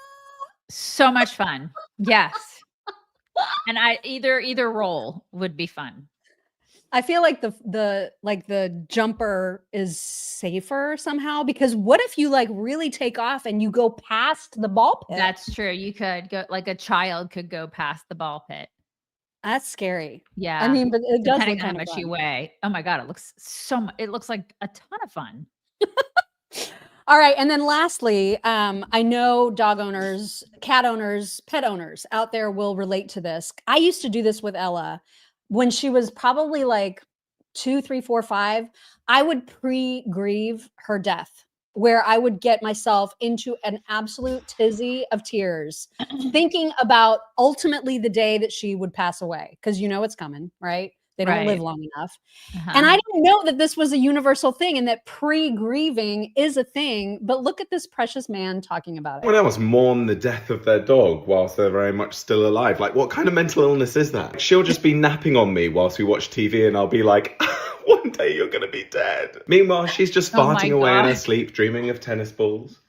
So much fun. Yes. And either role would be fun. I feel like the jumper is safer somehow, because what if you like really take off and you go past the ball pit? That's true. You could go, like a child could go past the ball pit. That's scary. Yeah. I mean, but it does depending look on how kind of much fun. you weigh. Oh my God, it looks it looks like a ton of fun. All right. And then lastly, I know dog owners, cat owners, pet owners out there will relate to this. I used to do this with Ella when she was probably like 2, 3, 4, 5. I would pre-grieve her death, where I would get myself into an absolute tizzy of tears, thinking about ultimately the day that she would pass away. Because you know it's coming, right? They don't live long enough. And I didn't know that this was a universal thing and that pre-grieving is a thing. But look at this precious man talking about it. Someone else mourn the death of their dog whilst they're very much still alive. Like, what kind of mental illness is that? She'll just be napping on me whilst we watch TV and I'll be like, one day you're going to be dead. Meanwhile, she's just farting away in her sleep, dreaming of tennis balls.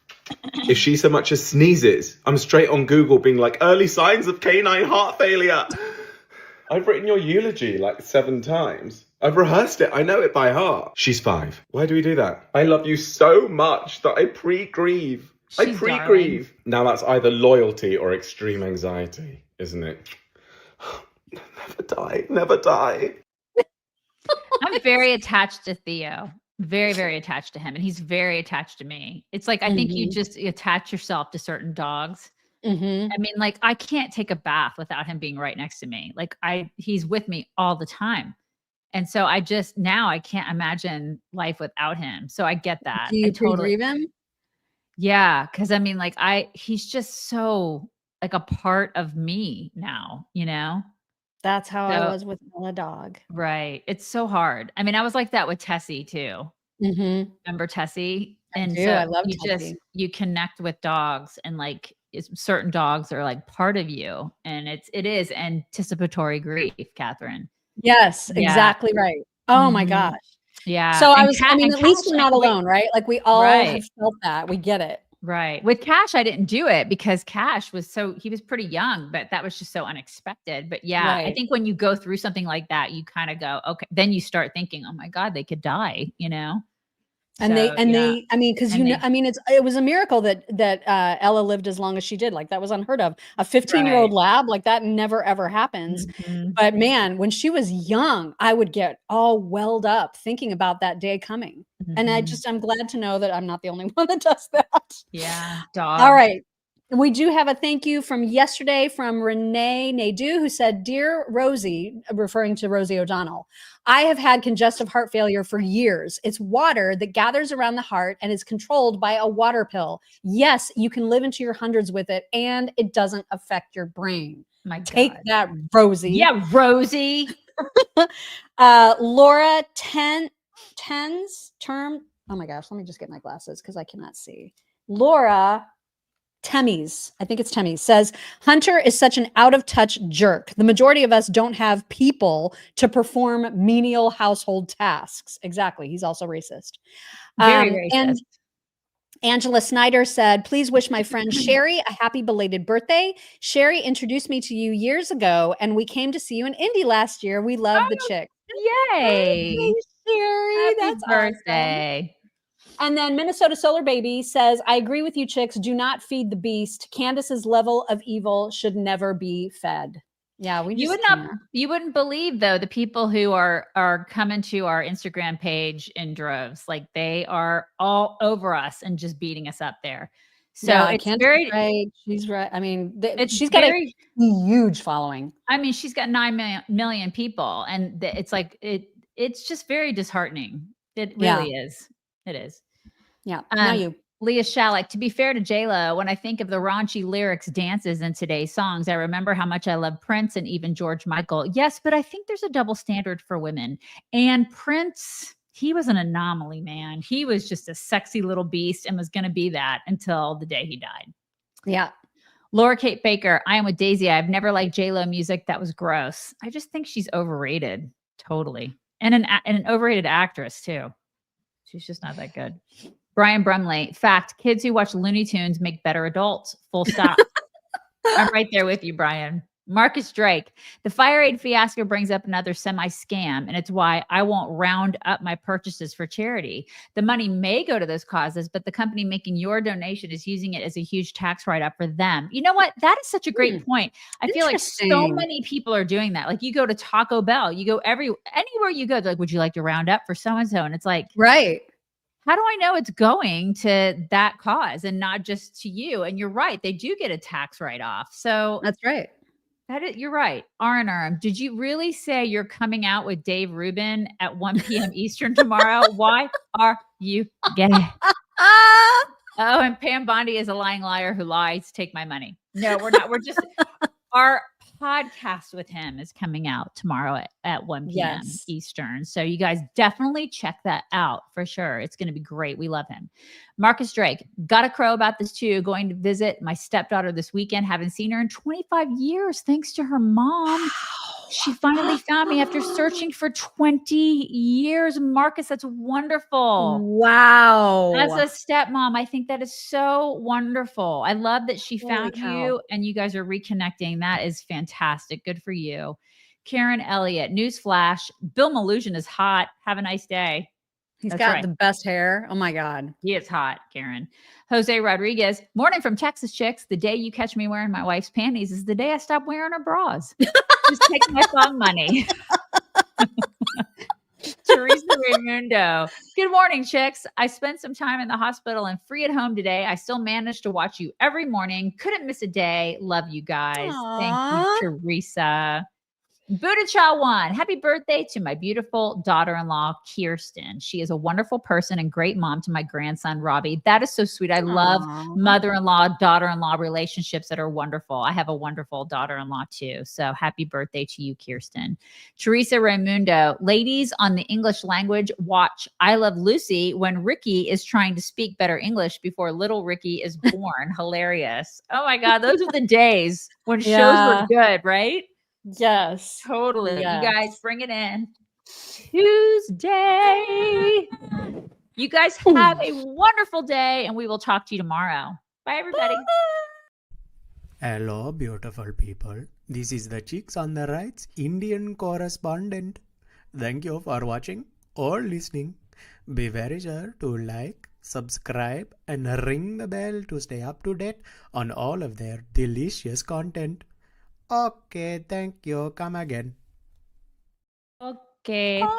If she so much as sneezes, I'm straight on Google being like, early signs of canine heart failure. I've written your eulogy like 7 times. I've rehearsed it. I know it by heart. She's 5. Why do we do that? I love you so much that I pre-grieve. I pre-grieve. Darling. Now that's either loyalty or extreme anxiety, isn't it? Never die. Never die. I'm very attached to Theo. Very, very attached to him. And he's very attached to me. It's like, I think you just attach yourself to certain dogs. I mean, like, I can't take a bath without him being right next to me. Like he's with me all the time. And so now I can't imagine life without him. So I get that. Do you pre-grieve him? Yeah. Cause I mean, like he's just so like a part of me now, you know? That's how I was with Ella Dog. Right. It's so hard. I mean, I was like that with Tessie too. Remember Tessie? And so I love Tessie. You connect with dogs, and like certain dogs are like part of you, and it is anticipatory grief, Catherine. Yes, exactly right. Oh my gosh. Yeah. So at least we're not alone, right? Like we all have felt that. We get it. Right. With Cash, I didn't do it because Cash he was pretty young, but that was just so unexpected. But yeah, I think when you go through something like that, you kind of go, okay, then you start thinking, oh my God, they could die, you know? And it was a miracle that Ella lived as long as she did. Like that was unheard of. A 15-year-old lab, like that never ever happens. But man, when she was young, I would get all welled up thinking about that day coming. And I'm glad to know that I'm not the only one that does that. Yeah. Dog. All right. We do have a thank you from yesterday from Renee Nadeau, who said, "Dear Rosie," referring to Rosie O'Donnell, "I have had congestive heart failure for years. It's water that gathers around the heart and is controlled by a water pill. Yes, you can live into your hundreds with it, and it doesn't affect your brain." Take that, Rosie. Yeah, Rosie. Laura Tens term. Oh my gosh, let me just get my glasses because I cannot see. Laura Temies, I think it's Temies, says, "Hunter is such an out-of-touch jerk. The majority of us don't have people to perform menial household tasks." Exactly. He's also racist. Very racist. And Angela Snyder said, "Please wish my friend Sherry a happy belated birthday. Sherry introduced me to you years ago, and we came to see you in Indy last year. We love the chick." Yay. Sherry. That's birthday. Awesome. And then Minnesota Solar Baby says, "I agree with you chicks. Do not feed the beast. Candace's level of evil should never be fed." Yeah, you wouldn't believe though the people who are coming to our Instagram page in droves. Like they are all over us and just beating us up there. So yeah, it's very right. She's right. I mean, she's got a huge following. I mean, she's got 9 million people, and it's like it's just very disheartening. It really is. It is. Yeah. Now you. Leah Shalek, to be fair to J-Lo, when I think of the raunchy lyrics, dances in today's songs, I remember how much I love Prince and even George Michael. Yes, but I think there's a double standard for women. And Prince, he was an anomaly, man. He was just a sexy little beast and was going to be that until the day he died. Yeah. Laura Kate Baker, I am with Daisy. I've never liked J-Lo music. That was gross. I just think she's overrated. Totally. And an overrated actress, too. She's just not that good. Brian Brumley, fact, kids who watch Looney Tunes make better adults. Full stop. I'm right there with you, Brian. Marcus Drake, the fire aid fiasco brings up another semi-scam, and it's why I won't round up my purchases for charity. The money may go to those causes, but the company making your donation is using it as a huge tax write-up for them. You know what? That is such a great point. I feel like so many people are doing that. Like you go to Taco Bell, you go anywhere you go, they're like, would you like to round up for so-and-so? And it's like, right. How do I know it's going to that cause and not just to you? And you're right. They do get a tax write-off. So that's right. You're right. R&R, did you really say you're coming out with Dave Rubin at 1 p.m. Eastern tomorrow? Why are you gay? Oh, and Pam Bondi is a lying liar who lies. Take my money. No, we're not. We're just our podcast with him is coming out tomorrow at 1 p.m. Eastern. So you guys definitely check that out for sure. It's going to be great. We love him. Marcus Drake, got a crow about this too. Going to visit my stepdaughter this weekend. Haven't seen her in 25 years thanks to her mom. Wow. She finally found me after searching for 20 years. Marcus, that's wonderful. Wow. As a stepmom, I think that is so wonderful. I love that she found you and you guys are reconnecting. That is fantastic. Good for you. Karen Elliott, newsflash, Bill Mallusion is hot. Have a nice day. He's got the best hair. Oh my God. He is hot, Karen. Jose Rodriguez, morning from Texas chicks. The day you catch me wearing my wife's panties is the day I stop wearing her bras. Just take my phone money. Raimundo. Good morning, chicks. I spent some time in the hospital and free at home today. I still managed to watch you every morning. Couldn't miss a day. Love you guys. Thank you, Teresa. Buddha Cha 1. Happy birthday to my beautiful daughter-in-law, Kirsten. She is a wonderful person and great mom to my grandson, Robbie. That is so sweet. I love mother-in-law, daughter-in-law relationships that are wonderful. I have a wonderful daughter-in-law too. So happy birthday to you, Kirsten. Teresa Raimundo. Ladies on the English language, watch I Love Lucy when Ricky is trying to speak better English before little Ricky is born. Hilarious. Oh my God. Those were the days when shows were good, right? Yes. Totally. Yes. You guys bring it in. Tuesday. You guys have a wonderful day and we will talk to you tomorrow. Bye, everybody. Hello, beautiful people. This is the Chicks on the Right's Indian correspondent. Thank you for watching or listening. Be very sure to like, subscribe, and ring the bell to stay up to date on all of their delicious content. Okay, thank you. Come again. Okay.